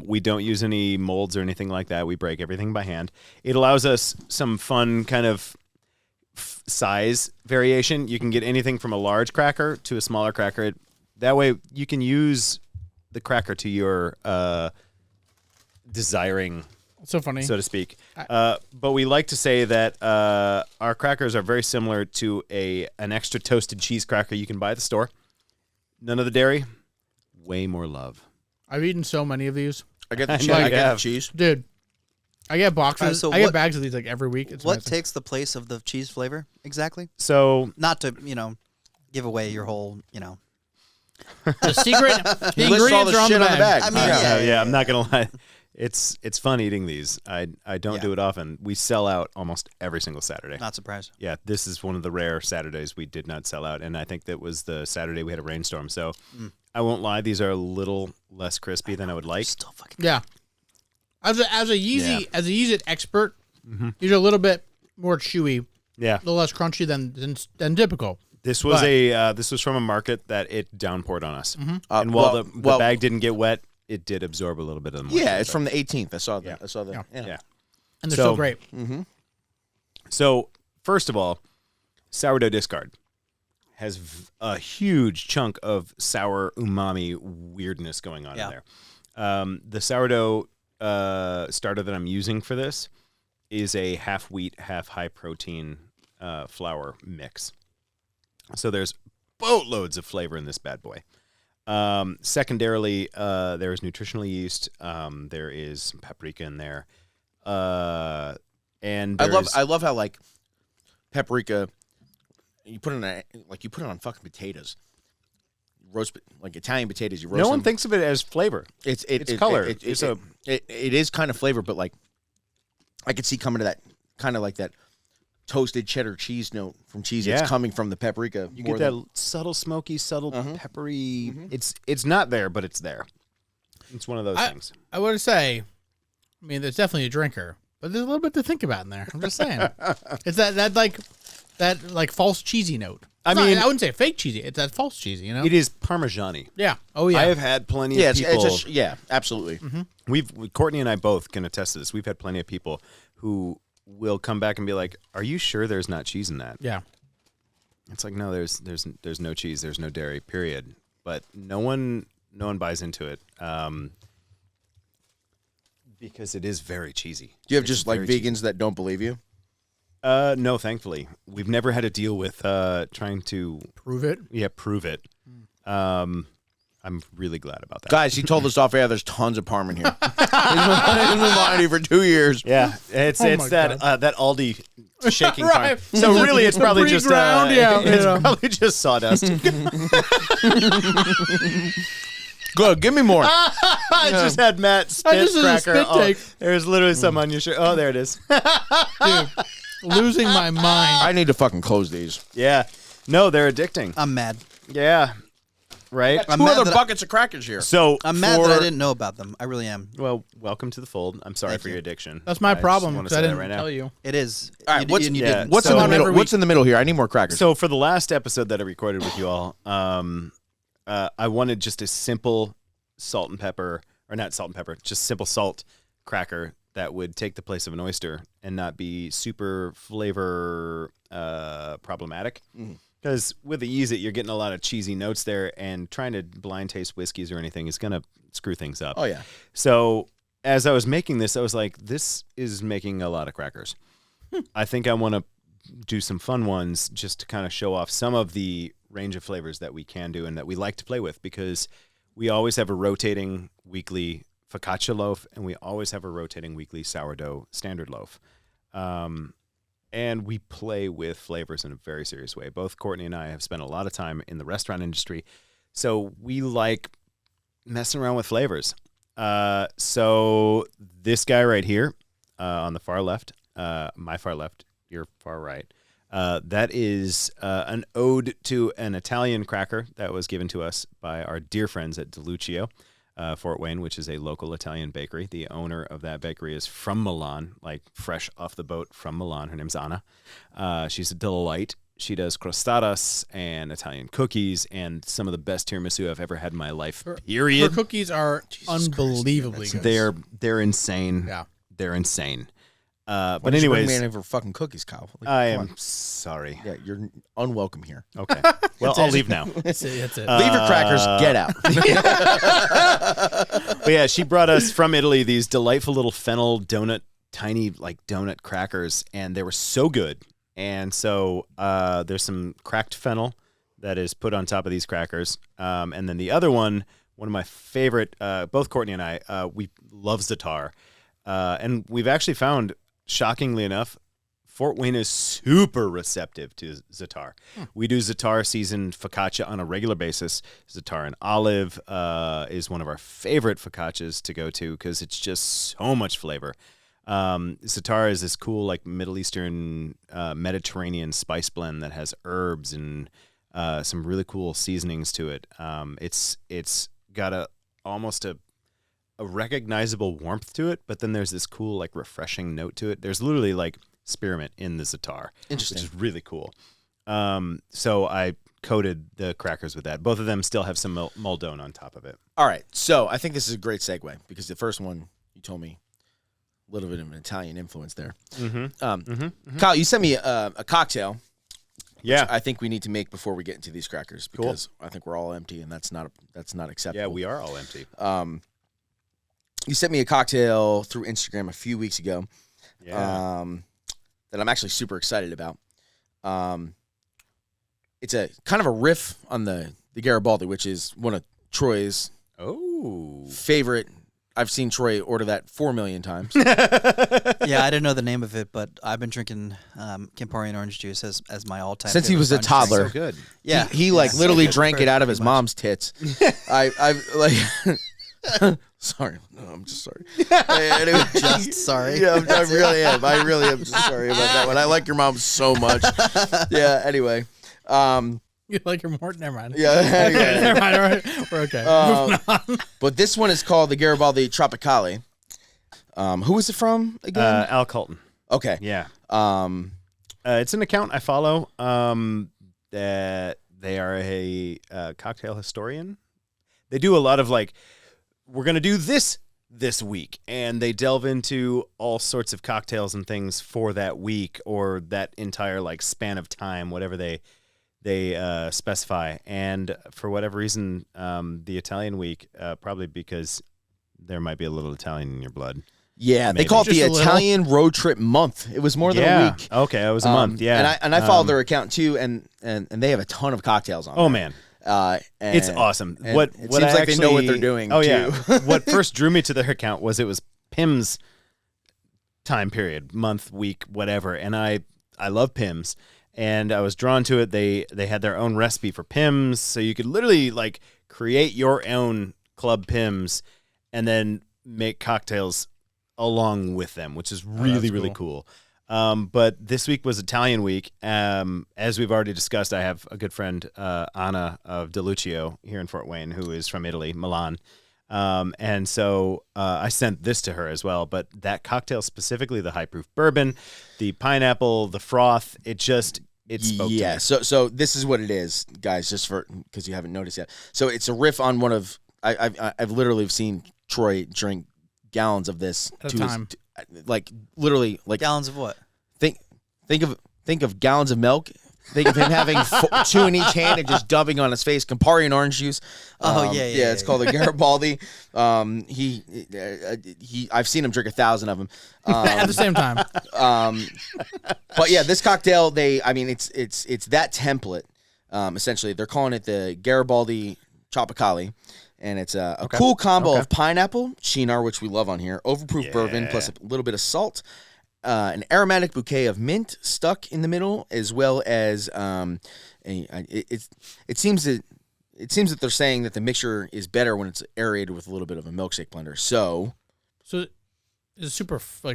We don't use any molds or anything like that. We break everything by hand. It allows us some fun kind of size variation. You can get anything from a large cracker to a smaller cracker. That way you can use the cracker to your desiring, So funny. so to speak. But we like to say that our crackers are very similar to an extra toasted cheese cracker you can buy at the store. None of the dairy, way more love. I've eaten so many of these. I get the I cheese. know I you get the have. cheese. Dude, I get boxes. so I get what- bags of these like every week. It's What amazing. takes the place of the cheese flavor exactly? So Not to give away your whole the secret? The He lists all ingredients the are on the shit on the bag. bag. I mean, yeah, I'm not gonna lie. It's fun eating these. I don't Yeah. do it often. We sell out almost every single Saturday. Not surprised. Yeah, this is one of the rare Saturdays we did not sell out, and I think that was the Saturday we had a rainstorm. So I won't lie, these are a little less crispy than I would like. Still fucking. Yeah. As a Yeez-It expert, these are a little bit more chewy, Yeah, a little less crunchy than typical. this was But- this was from a market that it downpoured on us, and well- while the bag didn't get wet, it did absorb a little bit of the moisture. Yeah, it's from the 18th. I saw that. Yeah. I saw that. Yeah. Yeah. Yeah. And they're So- so great. So first of all, sourdough discard has a huge chunk of sour umami weirdness going on Yeah. in there. The sourdough starter that I'm using for this is a half wheat, half high protein flour mix. So there's boatloads of flavor in this bad boy. Secondarily, there is nutritional yeast. There is some paprika in there. And I love how like paprika. You put it on fucking potatoes. Roast like Italian potatoes. You roast no one them. thinks of it as flavor. It's color. It It's is kind of flavor, but like I could see coming to that kind of like that toasted cheddar cheese note from cheese. Yeah. It's coming from the paprika. You more get that than- subtle smoky, subtle peppery. It's not there, but it's there. It's one of those things. I would say, I mean, there's definitely a drinker, but there's a little bit to think about in there. I'm just saying. It's that like false cheesy note. I It's not- mean- I wouldn't say fake cheesy. It's that false cheesy, you know? It is Parmesan-y. Yeah. Oh, yeah. I have had plenty yeah, of it's people. yeah, absolutely. Courtney and I both can attest to this. We've had plenty of people who will come back and be like, "Are you sure there's not cheese in that?" Yeah. It's like, no, there's no cheese, there's no dairy, period. But no one buys into it because it is very cheesy. Do you have It's just like very vegans that don't believe you? No, thankfully, we've never had to deal with trying to Prove it. prove it. I'm really glad about that. Guys, he told us off air there's tons of parm in here. He's been lying to you for 2 years. Yeah, it's my that Aldi shaking Right. parm. So really, it's probably just pre-ground, yeah, it's yeah. probably just sawdust. Good, give me more. I just had Matt spit just did a cracker. spit Oh, take. there's literally some on your shirt. Oh, there it is. Dude, losing my mind. I need to fucking close these. Yeah, no, they're addicting. I'm mad. Yeah, right. I'm Two mad other that buckets of crackers here. So I'm mad that I didn't know about them. I really am. Well, welcome to the fold. I'm sorry Thank for you. your addiction. That's my I just problem wanna because I say that didn't right now. tell you. It is. All right, You what's- and you yeah, didn't. What's So- in the on middle? every What's in the middle here? I need more crackers. So for the last episode that I recorded with you all, I wanted just a simple salt and pepper, or not salt and pepper, just simple salt cracker that would take the place of an oyster and not be super flavor problematic. Because with the Yeez-It, you're getting a lot of cheesy notes there, and trying to blind taste whiskeys or anything is going to screw things up. Oh, yeah. So as I was making this, I was like, this is making a lot of crackers. I think I want to do some fun ones just to kind of show off some of the range of flavors that we can do and that we like to play with, because we always have a rotating weekly focaccia loaf and we always have a rotating weekly sourdough standard loaf. And we play with flavors in a very serious way. Both Courtney and I have spent a lot of time in the restaurant industry, so we like messing around with flavors. So this guy right here on the far left, my far left, your far right, that is an ode to an Italian cracker that was given to us by our dear friends at DeLuccio, Fort Wayne, which is a local Italian bakery. The owner of that bakery is from Milan, like fresh off the boat from Milan. Her name's Anna. She's a delight. She does crostadas and Italian cookies and some of the best tiramisu I've ever had in my life, Her period. cookies are unbelievably good. They're insane. Yeah. They're insane. Why But did you bring anyways, me in for fucking cookies, Kyle? Like, I come am on. sorry. Yeah, you're unwelcome here. Okay. Well, I'll leave now. That's it. That's it. Leave your crackers. Get out. But yeah, she brought us from Italy these delightful little fennel donut, tiny like donut crackers, and they were so good. And so there's some cracked fennel that is put on top of these crackers. And then the other one of my favorite, both Courtney and I, we love Zatar. And we've actually found, shockingly enough, Fort Wayne is super receptive to Zatar. We do Zatar seasoned focaccia on a regular basis. Zatar and olive is one of our favorite focaccias to go to because it's just so much flavor. Zatar is this cool, like Middle Eastern, Mediterranean spice blend that has herbs and some really cool seasonings to it. It's got almost a recognizable warmth to it, but then there's this cool, like refreshing note to it. There's literally like spearmint in the Zatar, Interesting. which is really cool. So I coated the crackers with that. Both of them still have some Moldone on top of it. All right, so I think this is a great segue because the first one you told me a little bit of an Italian influence there. Kyle, you sent me a cocktail. Yeah. Which I think we need to make before we get into these crackers because I think we're all empty and that's not acceptable. Yeah, we are all empty. You sent me a cocktail through Instagram a few weeks ago. Yeah. That I'm actually super excited about. It's a kind of a riff on the Garibaldi, which is one of Troy's favorite. I've seen Troy order that 4 million times. Yeah, I didn't know the name of it, but I've been drinking Campari and orange juice as my all-time Since he favorite was a orange toddler. drink. So good. Yeah, He like yeah. literally So drank good. it out of his Pretty much. mom's tits. I like. Sorry, no, I'm just sorry. Anyway, Just sorry. Yeah, I really am. I really am just sorry about that one. I like your mom so much. Yeah. Anyway. You like your more? Never mind. Yeah. Anyway. Never mind. All right. We're okay. Moving on. But this one is called the Garibaldi Tropicale. Who is it from again? Al Culliton. Okay. Yeah. It's an account I follow. That they are a cocktail historian. They do a lot of like, we're gonna do this this week, and they delve into all sorts of cocktails and things for that week or that entire like span of time, whatever they specify. And for whatever reason, the Italian week, probably because there might be a little Italian in your blood. Yeah, Maybe. they call it Just the a little. Italian road trip month. It was more than a week. Okay, it was a month. Yeah, and I follow their account too, and they have a ton of cocktails on. Oh there. man, And it's awesome. and What it what seems I like they know what they're actually- doing. Oh too. yeah. What first drew me to their account was it was Pim's time period, month, week, whatever, and I love Pim's, and I was drawn to it. They had their own recipe for Pim's, so you could literally like create your own club Pim's, and then make cocktails along with them, which is really really cool. But this week was Italian week. As we've already discussed, I have a good friend, Anna of DeLuccio here in Fort Wayne, who is from Italy, Milan. And so I sent this to her as well. But that cocktail specifically, the high proof bourbon, the pineapple, the froth, it spoke to Yeah. me. So this is what it is, guys. Just for because you haven't noticed yet. So it's a riff on one of I've literally seen Troy drink gallons of this At a time. like literally like Gallons of what? think of gallons of milk. Think of him having 2 in each hand and just dumping on his face. Campari and orange juice. Yeah, It's called the Garibaldi. I've seen him drink 1,000 of them. At the same time. But yeah, this cocktail, it's that template. Essentially, they're calling it the Garibaldi Tropicale, and it's a cool combo of pineapple, Cynar, which we love on here, overproof bourbon, plus a little bit of salt, an aromatic bouquet of mint stuck in the middle, as well as it seems that they're saying that the mixture is better when it's aerated with a little bit of a milkshake blender. So Is it super frothy?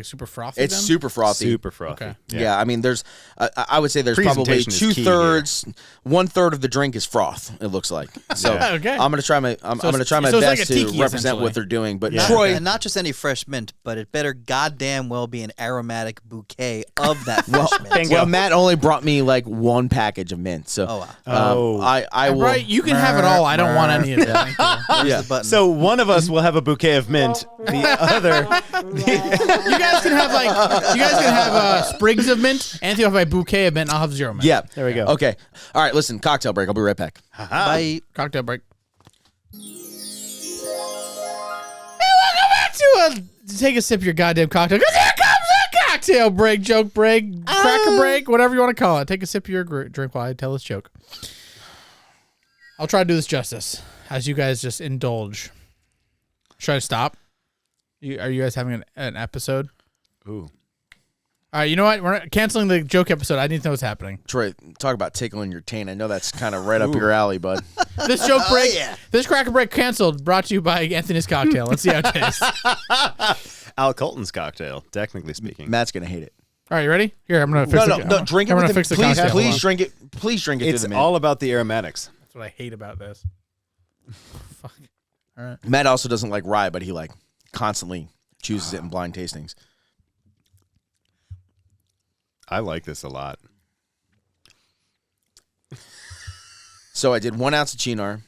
it's then? super frothy. Super frothy. Okay. Yeah, there's, I would say there's probably Presentation is key 2/3, 1/3 of the drink is froth. It looks like. So Yeah. Okay. I'm gonna try my, I'm gonna try my so it's like best a to tiki, represent essentially. what they're doing. But Yeah. Troy, And not just any fresh mint, but it better goddamn well be an aromatic bouquet of that well, fresh mint. well, Matt only brought me like one package of mint. So Oh, wow. I will. Right, you can have it all. I don't want any of it. Thank you. Where's yeah. the button? So one of us will have a bouquet of mint. The other, You guys can have sprigs of mint. Anthony will have a bouquet of mint. I'll have 0 mint. Yeah. There we go. Okay. All right. Listen. Cocktail break. I'll be right back. Bye. Cocktail break. Welcome back to take a sip of your goddamn cocktail. 'Cause here comes a cocktail break, joke break, cracker break, whatever you want to call it. Take a sip of your drink while I tell this joke. I'll try to do this justice as you guys just indulge. Should I stop? Are you guys having an episode? ooh, All right, you know what? We're not canceling the joke episode. I need to know what's happening. Troy, talk about tickling your taint. I know that's kind of right up your alley, bud. This joke break, this cracker break canceled, brought to you by Anthony's Cocktail. Let's see how it tastes. Al Culliton's cocktail, technically speaking. Matt's gonna hate it. All right, you ready? Here, I'm going to fix it. No. Drink it I'm with gonna the, fix the please. cocktail. Hold on. Please drink it. Please drink it It's through the mint. all about the aromatics. That's what I hate about this. Fuck. All right. Matt also doesn't like rye, but he like constantly chooses it in blind tastings. I like this a lot. So I did 1 ounce of Cynar,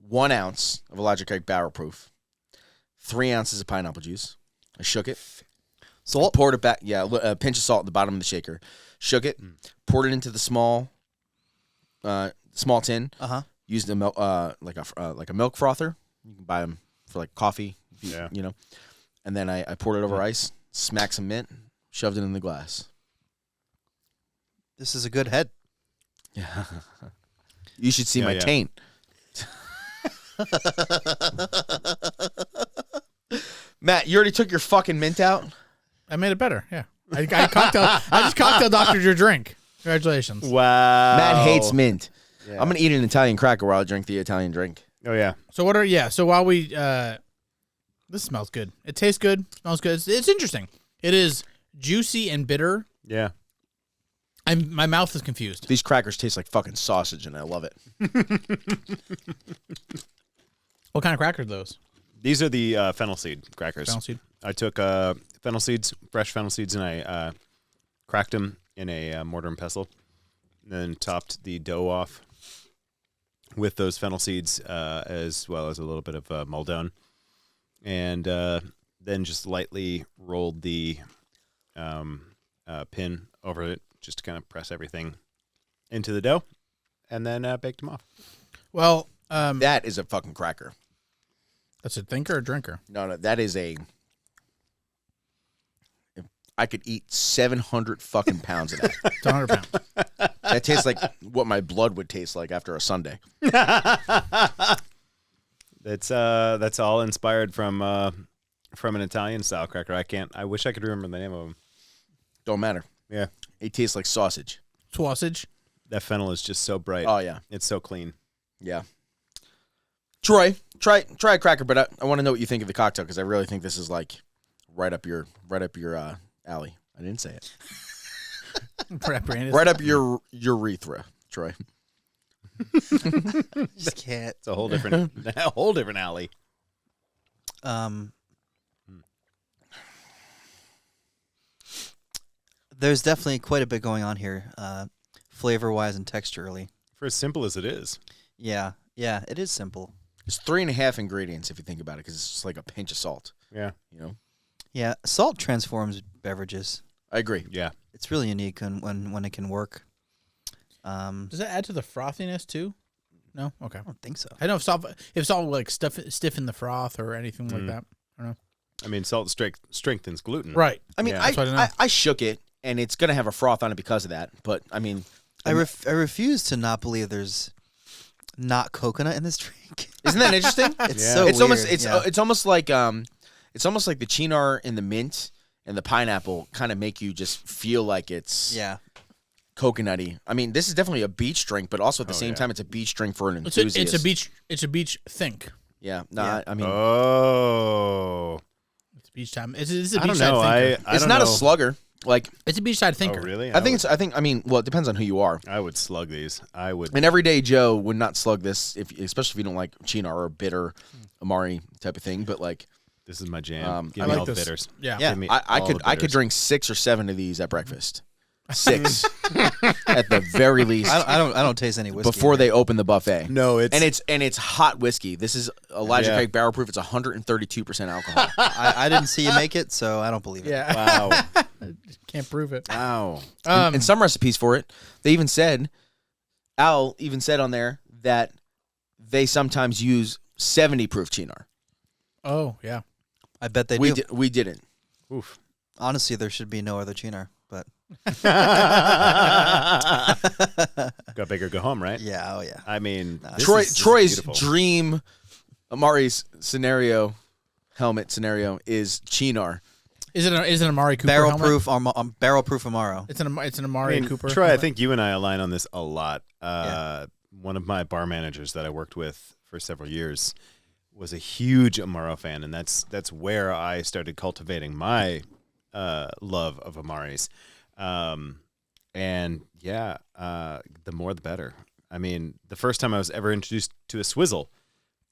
1 ounce of Elijah Craig Barrel Proof, 3 ounces of pineapple juice. I shook it. Salt. Poured it back. Yeah, a pinch of salt at the bottom of the shaker. Shook it. Poured it into the small tin. Uh-huh. Used a milk, like a milk frother. You can buy them for like coffee. Yeah. You know. And then I poured it over ice. Smacked some mint. Shoved it in the glass. This is a good head. Yeah. You should see Yeah, my yeah. taint. Matt, you already took your fucking mint out? I made it better. Yeah. I just cocktail doctored your drink. Congratulations. Wow. Matt hates mint. Yeah. I'm going to eat an Italian cracker while I drink the Italian drink. Oh yeah. So while we, this smells good. It tastes good. Smells good. It's interesting. It is juicy and bitter. Yeah. My mouth is confused. These crackers taste like fucking sausage, and I love it. What kind of cracker are those? These are the fennel seed crackers. Fennel seed? I took fennel seeds, fresh fennel seeds, and I cracked them in a mortar and pestle. Then topped the dough off with those fennel seeds, as well as a little bit of Maldon. and then just lightly rolled the pin over it, just to kind of press everything into the dough, and then baked them off. Well, That is a fucking cracker. that's a thinker or drinker? No, that is a. I could eat 700 fucking pounds of that. It's 100 pounds. That tastes like what my blood would taste like after a Sunday. That's all inspired from an Italian style cracker. I wish I could remember the name of them. Don't matter. Yeah, It tastes like sausage. Sausage. that fennel is just so bright. Oh yeah, It's so clean. yeah. Troy, try a cracker, but I want to know what you think of the cocktail because I really think this is like right up your alley. I didn't say it. Right up your urethra, Troy. Just can't. It's a whole different alley. There's definitely quite a bit going on here, flavor-wise and texturally. For as simple as it is. Yeah, it is simple. It's 3.5 ingredients if you think about it, because it's just like a pinch of salt. Yeah. You know, Yeah, salt transforms beverages. I agree. Yeah. It's really unique when it can work. Does that add to the frothiness too? No. Okay. I don't think so. I know if salt will like stiffen the froth or anything like that. I don't know. I mean, salt strengthens gluten. Right. I mean, Yeah. That's what I know. I shook it, and it's gonna have a froth on it because of that. But I mean, I refuse to not believe there's not coconut in this drink. isn't that interesting? It's Yeah. so it's weird. almost yeah. it's almost like the Cynar and the mint and the pineapple kind of make you just feel like it's yeah. coconutty. I mean, this is definitely a beach drink, but also at the same time, it's a beach drink for an enthusiast. It's a beach think. Yeah. No, Yeah. I mean, Oh. It's beach time. It's a I don't beachside know. thinker. it's don't not a know. slugger. Like, It's a beachside Oh, thinker. really? I mean, well, it depends on who you are. I would slug these. I would. An everyday Joe would not slug this, especially if you don't like Cynar or bitter Amari type of thing. But like, This is my jam. Give I me like all the this. bitters. Yeah. Yeah. Give me I all could the I could bitters. drink 6 or 7 of these at breakfast. 6 at the very least I don't taste any whiskey. before in they it. open the buffet. No, it's And it's hot whiskey. This is Elijah Yeah. Craig Barrel Proof. It's 132% alcohol. I didn't see you make it, so I don't believe it. Yeah. wow. Can't prove it. Wow. And some recipes for it, they even said, Al even said on there that they sometimes use 70 proof Cynar. Oh yeah. I bet they We do. we didn't. Oof. Honestly, there should be no other Cynar, but Go big or go home, right? yeah, oh yeah. I mean, this is Troy's beautiful. dream Amari's helmet scenario is Cynar. Is it an Amari Cooper helmet? Barrel proof Amaro. It's an I Amari mean, Cooper. Troy, I helmet? think you and I align on this a lot. Yeah. One of my bar managers that I worked with for several years was a huge Amaro fan, and that's where I started cultivating my love of Amaris. And yeah, the more the better. I mean, the first time I was ever introduced to a swizzle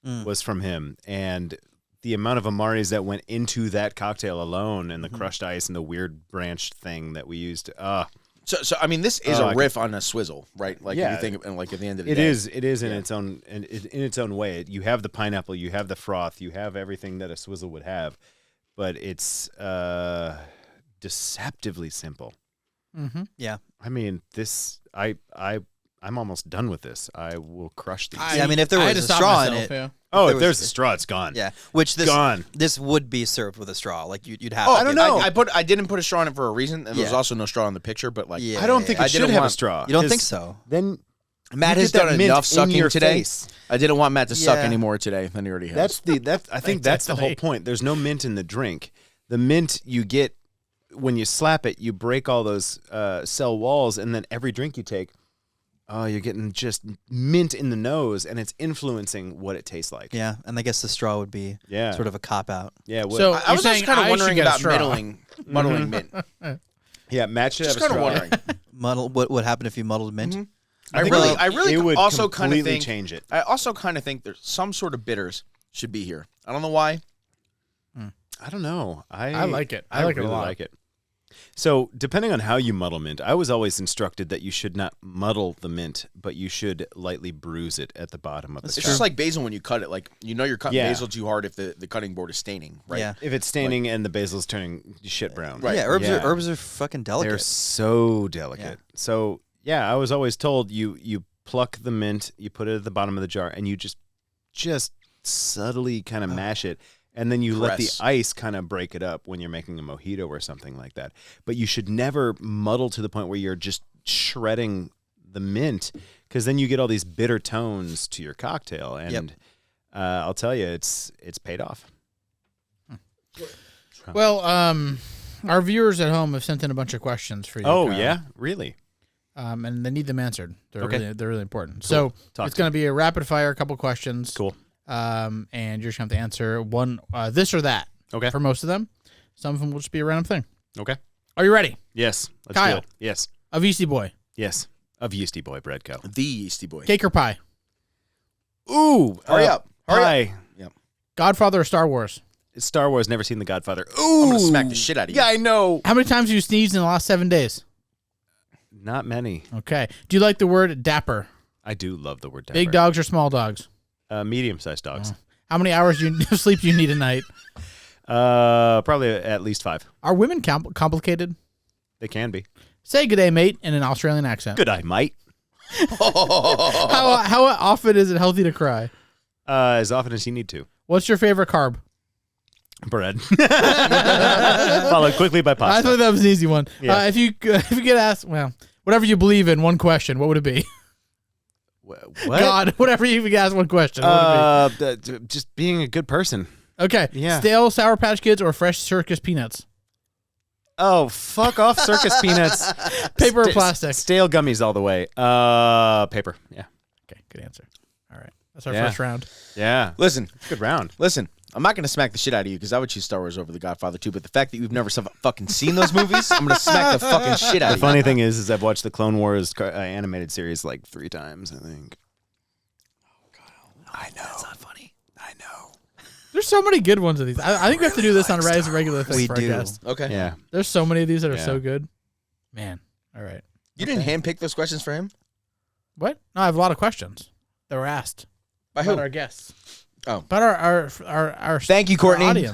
was from him, and the amount of Amaris that went into that cocktail alone, and the crushed ice and the weird branch thing that we used. So I mean, this is Oh, a I riff on a swizzle, right? Like Yeah. if you think, and like at the end of the It day, is in its own in its own way. You have the pineapple, you have the froth, you have everything that a swizzle would have, but it's deceptively simple. Mm-hmm. Yeah. I mean, this I'm almost done with this. I will crush these. Yeah, I mean, if there I had was to a stop straw in myself, it, yeah. oh, there if there's was- a straw, it's gone. yeah. Which Gone. this would be served with a straw. Like you'd have. Oh, to I don't get- know. I didn't put a straw in it for a reason, and there's Yeah. also no straw in the picture. But like, Yeah. I don't think I it should didn't have a want- straw. You don't 'cause think so? Then Matt you has get that done mint enough in sucking your today. face. I didn't want Matt to suck Yeah. anymore today than he already has. That's I think that's the whole Definitely. point. There's no mint in the drink. The mint you get when you slap it, you break all those cell walls, and then every drink you take, oh, you're getting just mint in the nose, and it's influencing what it tastes like. Yeah, and I guess the straw would be Yeah. sort of a cop out. Yeah. What, So I you're was saying just kind of I wondering should get a about straw. muddling mint. yeah, Matt should Just have a kind of straw. wondering. Muddle. What happened if you muddled mint? Mhm. I think I really it would also kind of completely think change it. I also kind of think there's some sort of bitters should be here. I don't know why. I don't know. I like it. I like it a really lot. like it. So, depending on how you muddle mint, I was always instructed that you should not muddle the mint, but you should lightly bruise it at the bottom of the It's cup. just like basil when you cut it. Like, you're cutting Yeah. basil too hard if the cutting board is staining, right? Yeah. If it's staining and the basil's turning shit brown. Right. Yeah, herbs Yeah. are fucking delicate. They're so delicate. So, yeah, I was always told you pluck the mint, you put it at the bottom of the jar, and you just subtly kind of mash it. And then you let the Press. ice kind of break it up when you're making a mojito or something like that. But you should never muddle to the point where you're just shredding the mint, because then you get all these bitter tones to your cocktail. And I'll tell you, it's paid off. Well, our viewers at home have sent in a bunch of questions for you. Oh, Kyle. yeah? Really? And they need them answered. They're Okay. really important. Cool. So Talk it's to going to be a rapid fire, a couple questions. Cool. And you're just going to have to answer one, this or that. Okay. For most of them, some of them will just be a random thing. Okay. Are you ready? Yes. Let's Kyle. do it. Yes. Of Yeasty Boy, Yes. Of Yeasty Boy Bread Co. The Yeasty Boy. cake or pie? Ooh. Hurry up. Hurry up. Hi. Godfather or Star Wars? Star Wars, never seen The Godfather. Ooh. I'm going to smack the shit out of you. Yeah, I know. How many times have you sneezed in the last 7 days? Not many. Okay. Do you like the word dapper? I do love the word dapper. Big dogs or small dogs? Medium-sized dogs. How many hours of sleep do you need a night? Probably at least 5. Are women complicated? They can be. Say good day, mate, in an Australian accent. Good eye, mate. How often is it healthy to cry? As often as you need to. What's your favorite carb? Bread. Followed quickly by I pasta. thought that was an easy one. Yeah. If you get asked, well, whatever you believe in, one question, what would it be? What? God, whatever you get asked, one question. What would it Just being a good person. be? Okay. yeah. Stale Sour Patch Kids or fresh circus peanuts? Oh, fuck off circus peanuts. Paper or plastic? Stale gummies all the way. Paper. Yeah. Okay, good answer. All right. That's our Yeah. first round. Yeah. Listen, Good round. I'm not going to smack the shit out of you because I would choose Star Wars over The Godfather too. But the fact that you've never fucking seen those movies, I'm going to smack the fucking shit out The of you. funny thing is I've watched the Clone Wars animated series like 3 times, I think. Oh, Kyle. I know. That's not funny. I know. There's so many good ones of these. I think we have to do this on a regular thing We for do. our guest. Okay. Yeah. There's so many of these that are Yeah. so good. Man. All right. You didn't handpick those questions for him? What? No, I have a lot of questions that were asked By about who? our guests. Oh. About our Thank you, our Courtney. audience.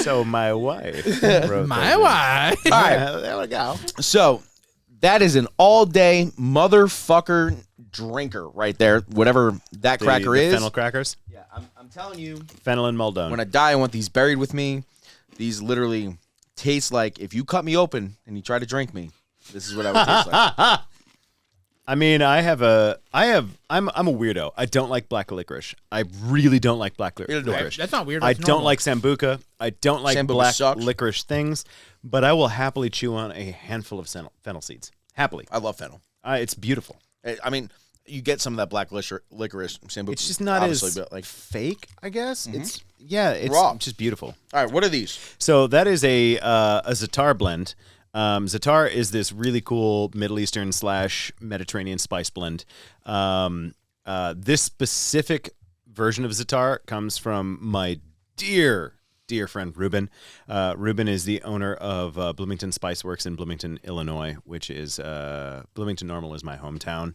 So my wife. wrote My those. wife. All right. There we go. So that is an all-day motherfucker drinker right there. Whatever that cracker The is. Fennel Crackers. Yeah, I'm telling you. Fennel and Muldoon. When I die, I want these buried with me. These literally taste like if you cut me open and you try to drink me. This is what I would taste like. I mean, I'm a weirdo. I don't like black licorice. I really don't like black licorice. That's not weird. I That's don't normal. like Sambuca. I don't like Sambuca black sucks. licorice things, but I will happily chew on a handful of fennel seeds. Happily. I love fennel. It's beautiful. I mean, you get some of that black licorice. Sambuca, It's just not obviously, as but like. fake, I guess. Mm-hmm. It's Raw. just beautiful. All right, what are these? So that is a Zatar blend. Zatar is this really cool Middle Eastern / Mediterranean spice blend. This specific version of Zatar comes from my dear friend Ruben. Ruben is the owner of Bloomington Spice Works in Bloomington, Illinois, which is Bloomington Normal is my hometown.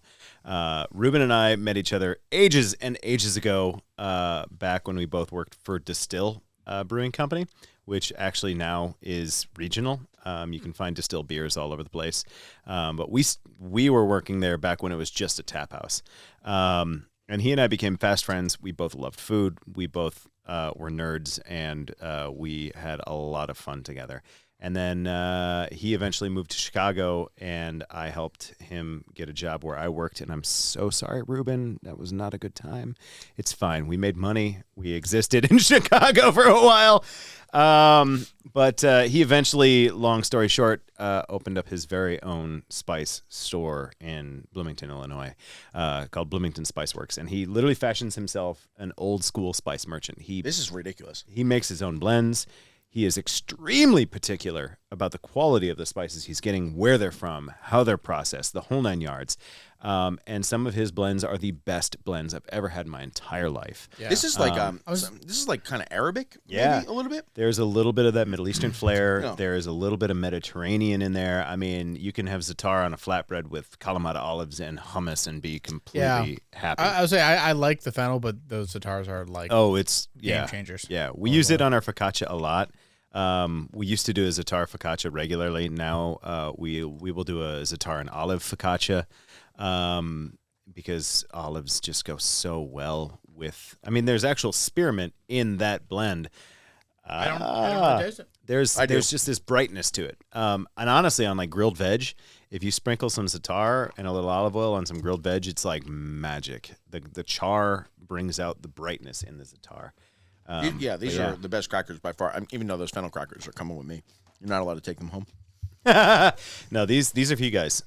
Ruben and I met each other ages and ages ago, back when we both worked for Distill Brewing Company, which actually now is regional. You can find distilled beers all over the place. But we were working there back when it was just a tap house. And he and I became fast friends. We both loved food. We both were nerds, and we had a lot of fun together. And then he eventually moved to Chicago, and I helped him get a job where I worked. And I'm so sorry, Ruben. That was not a good time. It's fine. We made money. We existed in Chicago for a while. But he eventually, long story short, opened up his very own spice store in Bloomington, Illinois, called Bloomington Spice Works. And he literally fashions himself an old school spice merchant. This is ridiculous. He makes his own blends. He is extremely particular about the quality of the spices he's getting, where they're from, how they're processed, the whole 9 yards. And some of his blends are the best blends I've ever had in my entire life. Yeah. This is like this is like kind of Arabic, Yeah. maybe a little bit. There's a little bit of that Middle Eastern flair. Yeah. There's a little bit of Mediterranean in there. I mean, you can have Zatar on a flatbread with Kalamata olives and hummus and be completely happy. I would say I like the fennel, but those Zatars are like It's game changers. Yeah, we use it on our focaccia a lot. We used to do a Zatar focaccia regularly. Now we will do a Zatar and olive focaccia because olives just go so well with. I mean, there's actual spearmint in that blend. I don't know taste it. There's just this brightness to it. And honestly, on like grilled veg, if you sprinkle some Zatar and a little olive oil on some grilled veg, it's like magic. The char brings out the brightness in the Zatar. These are the best crackers by far. Even though those Fennel Crackers are coming with me, you're not allowed to take them home. No, these are for you guys.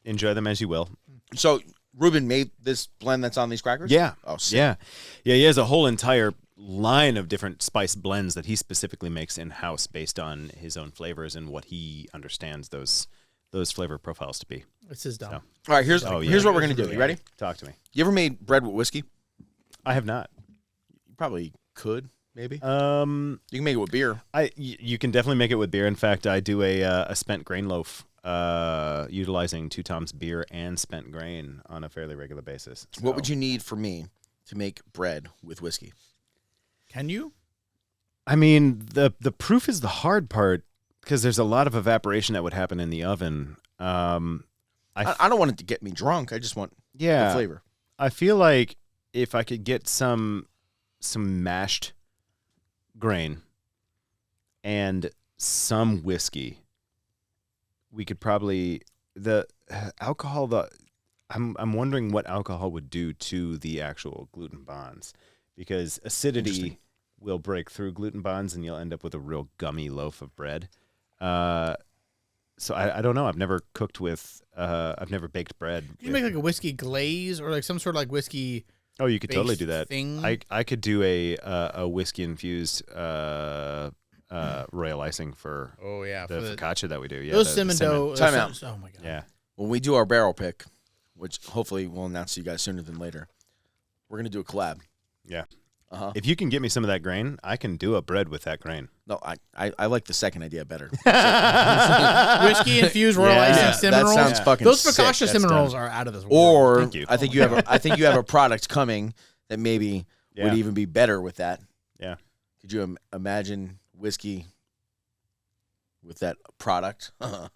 Enjoy them as you will. So Ruben made this blend that's on these crackers? Yeah. Oh, sick. Yeah. He has a whole entire line of different spice blends that he specifically makes in-house based on his own flavors and what he understands those flavor profiles to be. This is dumb. So. All right, here's what we're gonna do. You ready? Talk to me. You ever made bread with whiskey? I have not. You probably could, maybe. You Um, can make it with beer. you can definitely make it with beer. In fact, I do a spent grain loaf, utilizing 2 Tom's beer and spent grain on a fairly regular basis. What would you need for me to make bread with whiskey? Can you? I mean, the proof is the hard part because there's a lot of evaporation that would happen in the oven. I don't want it to get me drunk. I just want the flavor. I feel like if I could get some mashed grain and some whiskey, we could probably the alcohol. I'm wondering what alcohol would do to the actual gluten bonds because acidity will break through gluten bonds and you'll end up with a real gummy loaf of bread. So I don't know. I've never cooked with. I've never baked bread. Can you make like a whiskey glaze or like some sort of like whiskey? Oh, you could totally do that. Thing? I could do a whiskey infused royal icing for the focaccia that we do. Yeah, those the cinnamon dough. Time out. Oh my god. Yeah. When we do our barrel pick, which hopefully we'll announce to you guys sooner than later, we're gonna do a collab. Yeah. Uh-huh. If you can get me some of that grain, I can do a bread with that grain. No, I like the second idea better. Whiskey infused royal icing cinnamon rolls. That sounds fucking Those sick. focaccia That's cinnamon done. rolls are out of this world. Or Thank you. I think you have a product coming that maybe would even be better with that. Yeah. Could you imagine whiskey with that product? I don't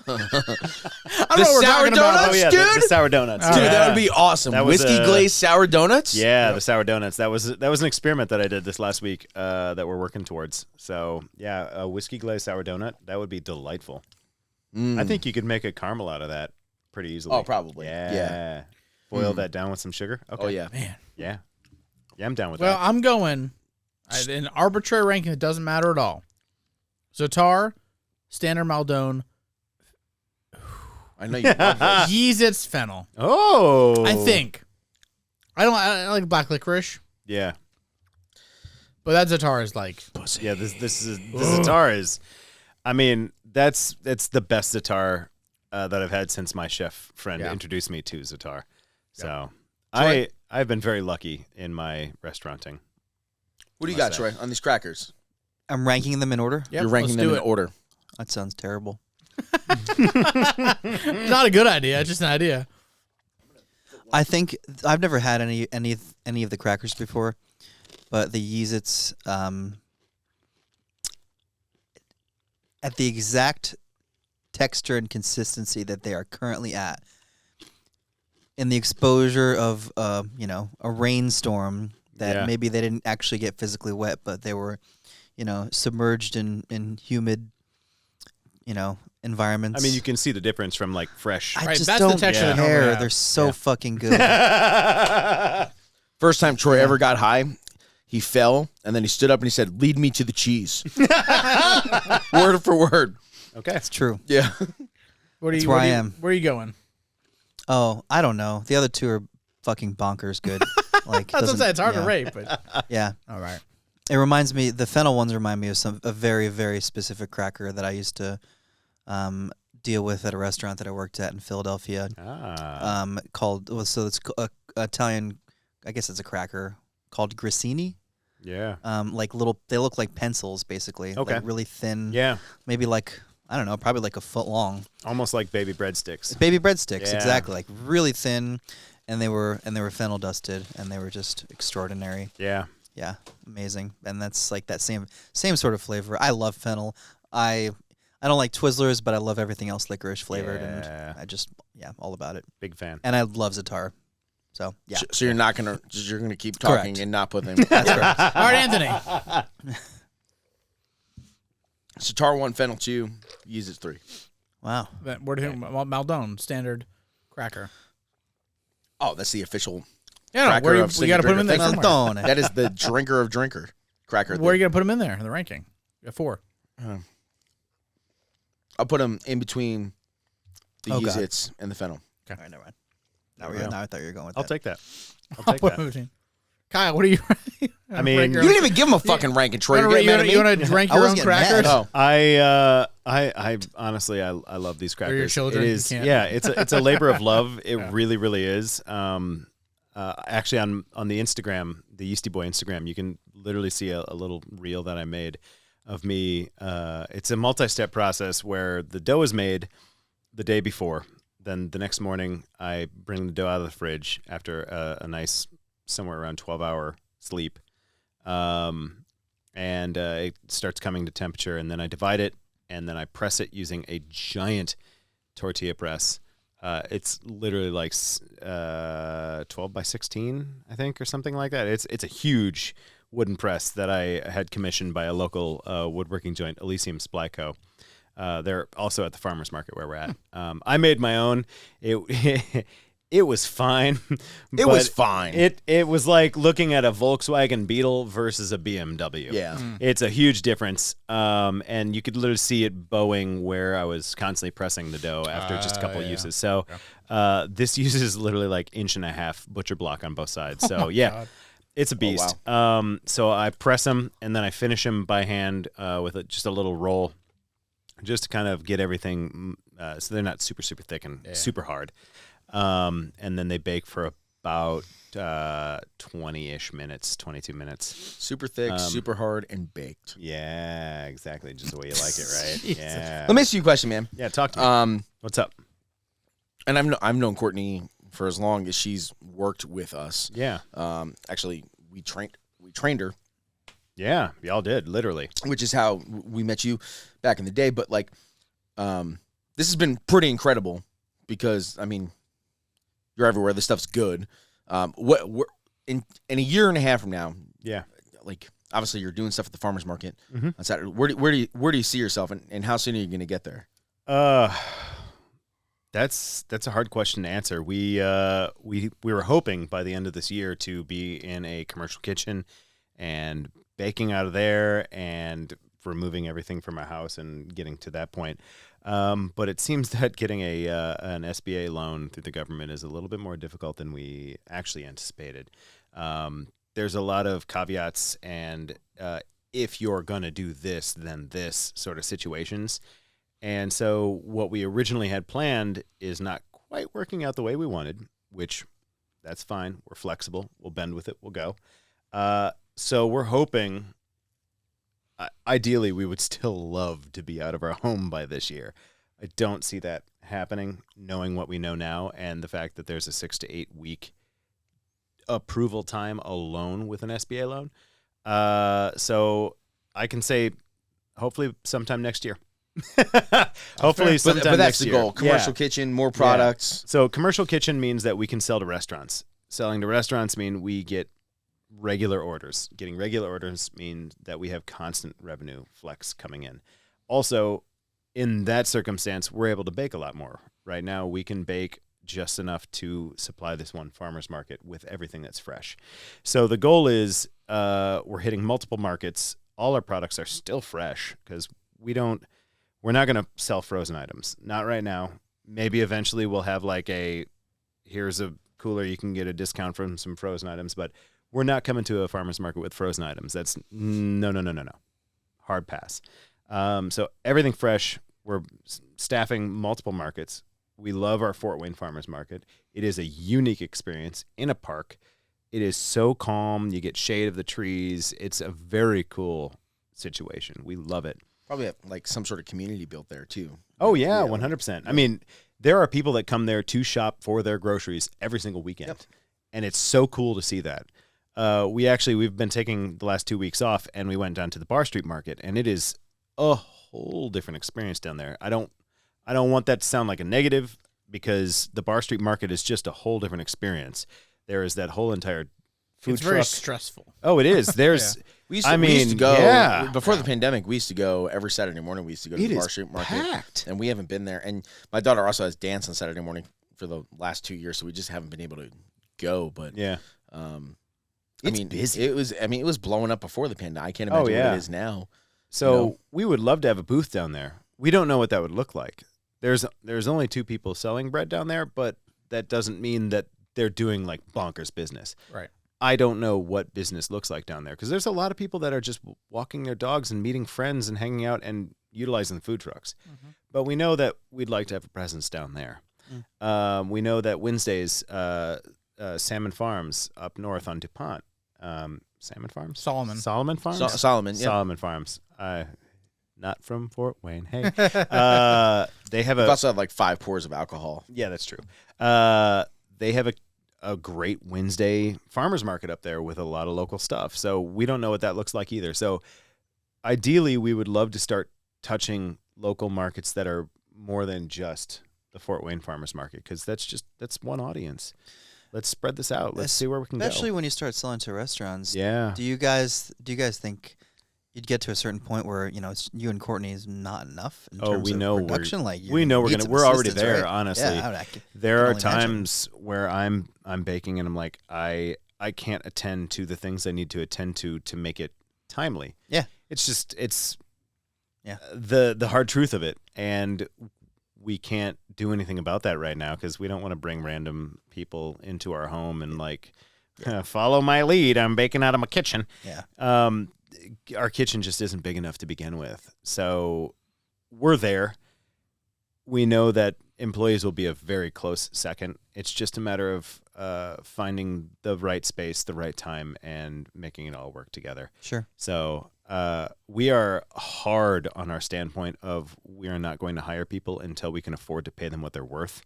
The know what we're sour talking about. donuts? Oh yeah, dude? the sour donuts. Dude, Yeah. that would be awesome. That was Whiskey glazed sour donuts? Yeah, the sour donuts. That was an experiment that I did this last week that we're working towards. So yeah, a whiskey glazed sour donut, that would be delightful. I think you could make a caramel out of that pretty easily. Oh, probably. Yeah. Boil that down with some sugar. Okay. Oh, yeah. Man. Yeah. Yeah, I'm down with Well, that. I'm going in arbitrary ranking. It doesn't matter at all. Zatar, Standard Maldon, I know you love this. Yeez-It's Fennel. Oh. I think. I like black licorice, Yeah. but that Zatar is like. Yeah, this is the Zatar is I mean, that's the best Zatar that I've had since my chef friend introduced me to Zatar. So I've been very lucky in my restauranting. What do you got, Troy, on these crackers? I'm ranking them in order. Yep, You're ranking let's them do in it. order. That sounds terrible. It's not a good idea. It's just an idea. I think I've never had any of the crackers before, but the Yeez-Its at the exact texture and consistency that they are currently at, in the exposure of a rainstorm that maybe they didn't actually get physically wet, but they were, submerged in humid, environments. I mean, you can see the difference from like fresh. I Right, just that's the don't texture they normally care. have. They're so fucking good. First time Troy ever got high, he fell, and then he stood up and he said, "Lead me to the cheese." Word for word. Okay. It's true. Yeah. That's where I am. Where are you going? Oh, I don't know. The other two are fucking bonkers good. Like, That's what I'm saying. It's hard to yeah. rate, but Yeah. all right. It reminds me, the fennel ones remind me of a very, very specific cracker that I used to deal with at a restaurant that I worked at in Philadelphia. It's Italian, I guess it's a cracker called grissini. Yeah. They look like pencils basically. Okay. Like really thin. Yeah. Maybe like, I don't know, probably like a foot long. Almost like baby breadsticks. Baby breadsticks, Yeah. exactly. Like really thin, and they were fennel dusted, and they were just extraordinary. Yeah. Yeah, amazing. And that's like that same sort of flavor. I love fennel. I don't like Twizzlers, but I love everything else licorice flavored, Yeah. and I just all about it. Big fan. And I love Zatar. So yeah. So you're gonna keep talking Correct. and not put them. That's correct. All right, Anthony. Zatar 1, Fennel 2, Yeez-It 3. Wow. Where do you Maldon standard cracker? Oh, that's the official. Yeah, Cracker where of you got to put them in there. Stinker somewhere. Maldon. That is the drinker of drinker cracker. Where are you going to put them in there in the ranking? You got 4. I'll put them in between the Oh, God. Yeez-Its and the Fennel. All right, never mind. Yeah. Now I thought you were going with I'll that. take that. I'll Take put that. them in between. Kyle, what are you? I mean, You didn't even give him a fucking ranking, Troy. You're getting mad at me? You want to rank I your was own getting mad. crackers? Oh. I honestly I love these crackers. your children, It you is, can't- yeah, it's a labor of love. It really, really is. Actually, on the Instagram, the Yeasty Boy Instagram, you can literally see a little reel that I made of me. It's a multi-step process where the dough is made the day before. Then the next morning, I bring the dough out of the fridge after a nice somewhere around 12-hour sleep. And it starts coming to temperature, and then I divide it, and then I press it using a giant tortilla press. It's literally like 12 by 16, I think, or something like that. It's a huge wooden press that I had commissioned by a local woodworking joint, Elysium Supply Co. They're also at the farmer's market where we're at. I made my own. It was fine. It was fine. It was like looking at a Volkswagen Beetle versus a BMW. Yeah. It's a huge difference. And you could literally see it bowing where I was constantly pressing the dough after just a couple of uses. So this uses literally like 1.5-inch butcher block on both sides. So God. it's a beast. So I press them and then I finish them by hand with just a little roll, just to kind of get everything so they're not super, super thick and super hard. And then they bake for about 20-ish minutes, 22 minutes. Super thick, super hard, and baked. Yeah, exactly. Just the way you like it, right? Yeah. Let me ask you a question, man. Yeah, talk to me. What's up? And I've known Courtney for as long as she's worked with us. Yeah. Actually, we trained her, Yeah, y'all did, literally. which is how we met you back in the day. But like, this has been pretty incredible because I mean, you're everywhere. This stuff's good. What we're in a year and a half from now? Yeah. Like, obviously, you're doing stuff at the farmers market Mhm. on Saturday. Where do you see yourself, and how soon are you going to get there? That's a hard question to answer. We were hoping by the end of this year to be in a commercial kitchen and baking out of there and removing everything from our house and getting to that point. But it seems that getting an SBA loan through the government is a little bit more difficult than we actually anticipated. There's a lot of caveats and if you're going to do this, then this sort of situations. And so what we originally had planned is not quite working out the way we wanted, which that's fine. We're flexible. We'll bend with it. We'll go. So we're hoping, ideally, we would still love to be out of our home by this year. I don't see that happening, knowing what we know now and the fact that there's a 6 to 8 week approval time alone with an SBA loan. So I can say hopefully sometime next year. Hopefully sometime But that's next the year. goal. Commercial Yeah. kitchen, more products. So commercial kitchen means that we can sell to restaurants. Selling to restaurants mean we get regular orders. Getting regular orders means that we have constant revenue flex coming in. Also, in that circumstance, we're able to bake a lot more. Right now, we can bake just enough to supply this one farmer's market with everything that's fresh. So the goal is we're hitting multiple markets. All our products are still fresh because we're not going to sell frozen items. Not right now. Maybe eventually we'll have like here's a cooler, you can get a discount from some frozen items, but we're not coming to a farmer's market with frozen items. That's no. Hard pass. So everything fresh, we're staffing multiple markets. We love our Fort Wayne Farmers Market. It is a unique experience in a park. It is so calm. You get shade of the trees. It's a very cool situation. We love it. Probably have, like some sort of community built there too. Oh yeah, 100%. I mean, there are people that come there to shop for their groceries every single weekend, and it's so cool to see that. We've been taking the last 2 weeks off, and we went down to the Bar Street Market, and it is a whole different experience down there. I don't want that to sound like a negative, because the Bar Street Market is just a whole different experience. There is that whole entire food It's truck. very stressful. Oh, it is. There's. We used to go before the pandemic. We used to go every Saturday morning. We used to go to the Bar Street Market, packed. And we haven't been there. And my daughter also has dance on Saturday morning for the last 2 years, so we just haven't been able to go. But Yeah. it's busy. It was blowing up before the pandemic. I can't imagine what it is now. So we would love to have a booth down there. We don't know what that would look like. There's only 2 people selling bread down there, but that doesn't mean that they're doing like bonkers business. Right. I don't know what business looks like down there, because there's a lot of people that are just walking their dogs and meeting friends and hanging out and utilizing the food trucks. Mm-hmm. But we know that we'd like to have a presence down there. We know that Wednesdays, Salmon Farms up north on DuPont. Salmon Farms? Solomon Farms? Solomon, yeah. Solomon Farms. Not from Fort Wayne. Hey. They have We also have like 5 pours of alcohol. Yeah, that's true. They have a great Wednesday farmers market up there with a lot of local stuff. So we don't know what that looks like either. So ideally, we would love to start touching local markets that are more than just the Fort Wayne farmers market, because that's one audience. Let's spread this out. Let's see where we can go. Especially when you start selling to restaurants. Yeah. Do you guys think you'd get to a certain point where it's you and Courtney is not enough in terms of production? We're already there. Right? Honestly, there are times where I'm baking and I'm like, I can't attend to the things I need to attend to make it timely. Yeah, it's the hard truth of it, and we can't do anything about that right now because we don't want to bring random people into our home and follow my lead. I'm baking out of my kitchen. Yeah. Our kitchen just isn't big enough to begin with. So we're there. We know that employees will be a very close second. It's just a matter of finding the right space, the right time, and making it all work together. Sure. So we are hard on our standpoint of we are not going to hire people until we can afford to pay them what they're worth.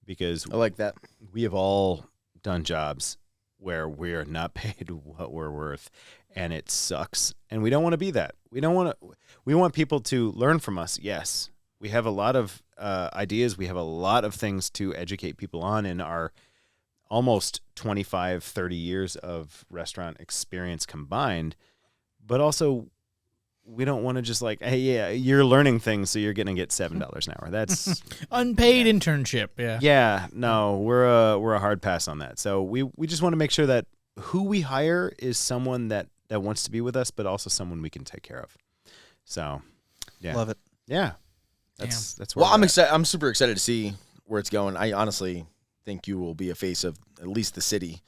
Because I like that. We have all done jobs where we are not paid what we're worth, and it sucks. And we don't want to be that. We want people to learn from us. Yes, we have a lot of ideas. We have a lot of things to educate people on in our almost 25, 30 years of restaurant experience combined. But also, we don't want to just hey, yeah, you're learning things, so you're going to get $7 an hour. That's unpaid internship. Yeah. Yeah. No, we're a hard pass on that. So we just want to make sure that who we hire is someone that wants to be with us, but also someone we can take care of. So, yeah, love it. Yeah, that's where well. I'm excited. I'm super excited to see where it's going. I honestly think you will be a face of at least the city.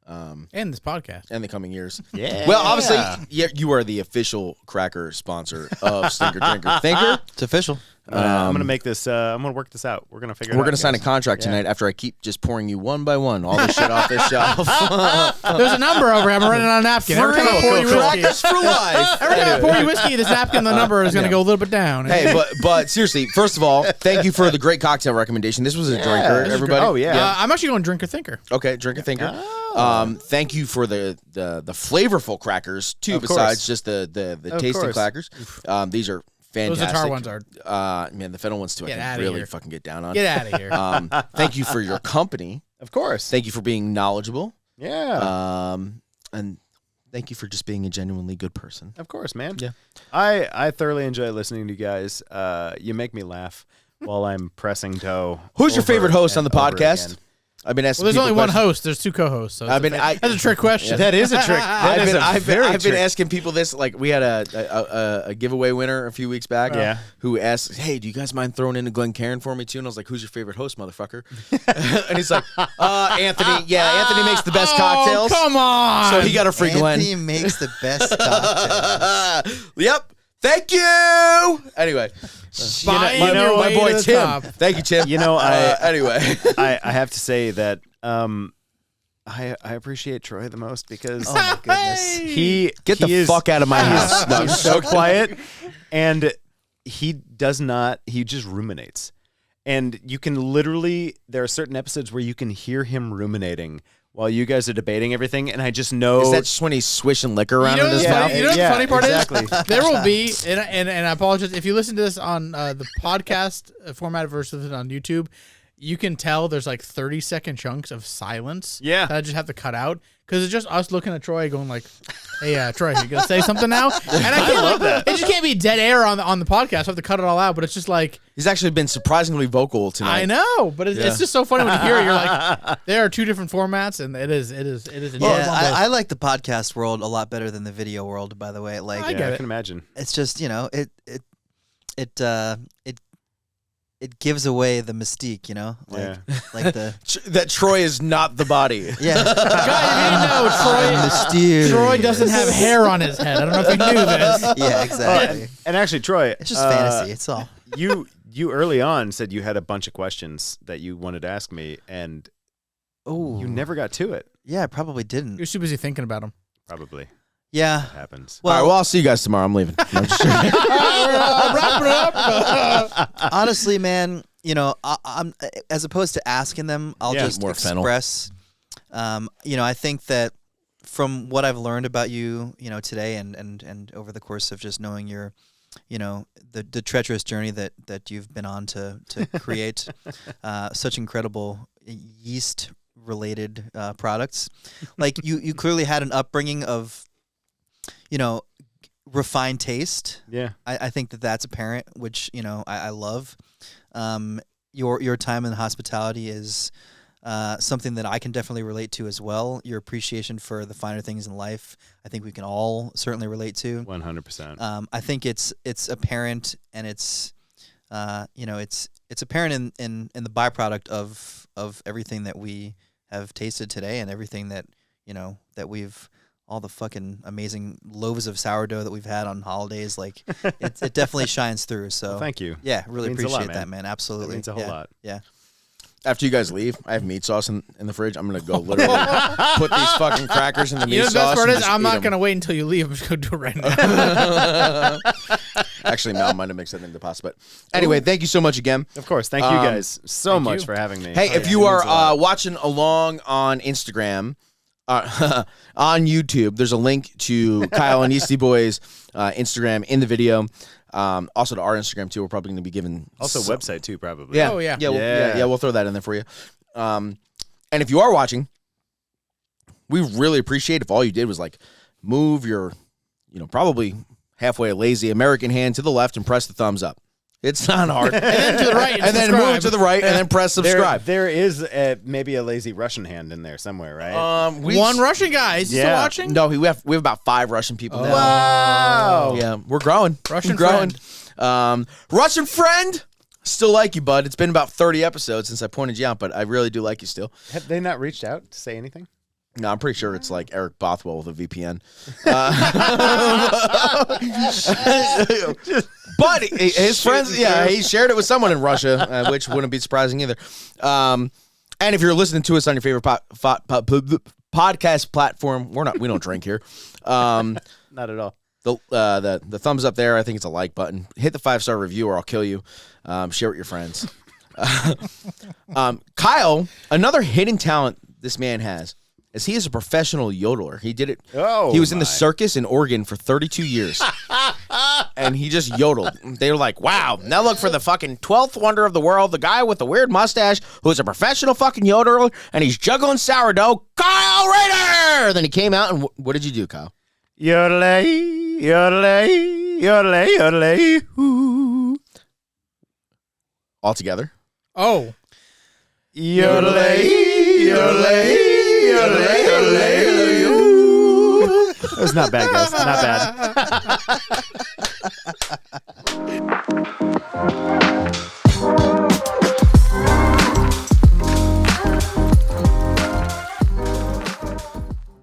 And this podcast. And the coming years. Yeah. Well, obviously, you are the official cracker sponsor of Stinker Drinker Thinker. It's official. I'm gonna make this. I'm gonna work this out. We're gonna figure. We're it out, gonna sign a guys. contract tonight after I keep just pouring you one by one all this shit off this shelf. There's a number over here. I'm writing on a napkin. Every time I pour you whiskey, Crackers for life. every time I pour you whiskey, this napkin, the number is going to go a little bit down. Hey, but seriously, first of all, thank you for the great cocktail recommendation. This was a drinker, everybody. Oh yeah. I'm actually going drinker thinker. Okay, drinker thinker. Oh. Thank you for the flavorful crackers too. Of besides course. just the Of tasting course. crackers. These are Those fantastic. Zatar ones are. Man, the Fennel ones too. Get I outta can really here. fucking get down on. Get out of here. Thank you for your company. Of course. Thank you for being knowledgeable. Yeah. And thank you for just being a genuinely good person. Of course, man. Yeah. I thoroughly enjoy listening to you guys. You make me laugh while I'm pressing dough. Who's your over favorite host on and the over podcast? again. I've been asking. Well, there's only people one questions. host. There's 2 co-hosts. So I've that's a trick question. That is a trick. That is a I've very been trick. asking people this. Like we had a giveaway winner a few weeks back. Yeah. Who asked, "Hey, do you guys mind throwing in a Glencairn for me too?" And I was like, "Who's your favorite host, motherfucker?" And he's like, Anthony. Yeah, Anthony makes the best cocktails. Oh, come on. So he got a free Glen. Anthony makes the best cocktail. Yep. Thank you. Anyway, Buying my your way boy to the Tim. top. Thank you, Tim. Anyway, I have to say that I appreciate Troy the most because Oh my goodness. he get the is- fuck out of my house. No, He's so quiet, and he does not. He just ruminates, and you can literally. There are certain episodes where you can hear him ruminating while you guys are debating everything, and I just know. Is that just when he's swishing liquor around in his what's mouth? funny? You know what the funny part exactly. is? There will be, and I apologize if you listen to this on the podcast format versus on YouTube. You can tell there's like 30-second chunks of silence. Yeah. That I just have to cut out because it's just us looking at Troy going like, "Hey, Troy, you gonna say something now?" And I can't love that. It just can't be dead air on the podcast. I have to cut it all out. But it's just like He's actually been surprisingly vocal tonight. I know, but it's just so funny when you hear it. You're like, there are two different formats, and it is. Yeah, I like the podcast world a lot better than the video world. By the way, like I get I it. can imagine. it's just it gives away the mystique, like the That Troy is not the body. yeah. God, if you didn't know, Troy doesn't have hair on his head. I don't know if you knew this. Yeah, exactly. And actually, Troy, It's just fantasy. It's all. You early on said you had a bunch of questions that you wanted to ask me, and Oh, you never got to it. Yeah, I probably didn't. You're too busy thinking about him. Probably Yeah. happens. All right, well, I'll see you guys tomorrow. I'm leaving. No, just kidding. Honestly, man, I'm as opposed to asking them, I'll Yeah, just more fennel. express. I think that from what I've learned about you, today and over the course of just knowing your, the treacherous journey that you've been on to create such incredible yeast related products, like you clearly had an upbringing of, refined taste. Yeah. I think that's apparent, which I love. Your time in hospitality is something that I can definitely relate to as well. Your appreciation for the finer things in life, I think we can all certainly relate to. 100%. I think it's apparent, and it's apparent in the byproduct of everything that we have tasted today, and everything that that we've. All the fucking amazing loaves of sourdough that we've had on holidays, like it definitely shines through. So Well, thank you. Yeah, really Means a lot, appreciate that, man. man. Absolutely, That means a whole lot. Yeah. After you guys leave, I have meat sauce in the fridge. I'm going to go literally put these fucking crackers in the meat You know the sauce. best part and is just I'm eat not 'em. gonna wait until you leave. I'm just gonna do it right now. Actually, Mel might have mixed that into pasta. But anyway, thank you so much again. Of course. Thank you guys so thank much you. for having me. Hey, if It you means a are lot. watching along on Instagram, on YouTube, there's a link to Kyle and Yeasty Boy's Instagram in the video. Also to our Instagram too. We're probably going to be giving Also some- website too, probably. Yeah. Oh, yeah. Yeah. We'll throw that in there for you. And if you are watching, we really appreciate if all you did was like move your, probably halfway lazy American hand to the left and press the thumbs up. It's not hard. And then to the right, and then move to the right and then press subscribe. There is maybe a lazy Russian hand in there somewhere, right? One Russian guy is he still Yeah. watching. No, we have about 5 Russian people now. Wow. Yeah, we're growing. Russian We're growing. Russian friend. Still like you, bud. It's been about 30 episodes since I pointed you out, but I really do like you still. Have they not reached out to say anything? No, I'm pretty sure it's like Eric Bothwell with a VPN. But his friends, he shared it with someone in Russia, which wouldn't be surprising either. And if you're listening to us on your favorite podcast platform, we don't drink here. Not at all. The thumbs up there, I think it's a like button. Hit the 5-star review or I'll kill you. Share with your friends. Kyle, another hidden talent this man has is he is a professional yodeler. He did it. Oh, he was in the my. circus in Oregon for 32 years. And he just yodeled. They were like, wow, now look for the fucking 12th wonder of the world, the guy with the weird mustache who's a professional fucking yodeler, and he's juggling sourdough, Kyle Rader! Then he came out, and what did you do, Kyle? Yodelay, yodelay, yodelay, yodelay, ooh. All together? Oh, Yodelay, yodelay, yodelay, yodelay, ooh. That was not bad, guys. Not bad.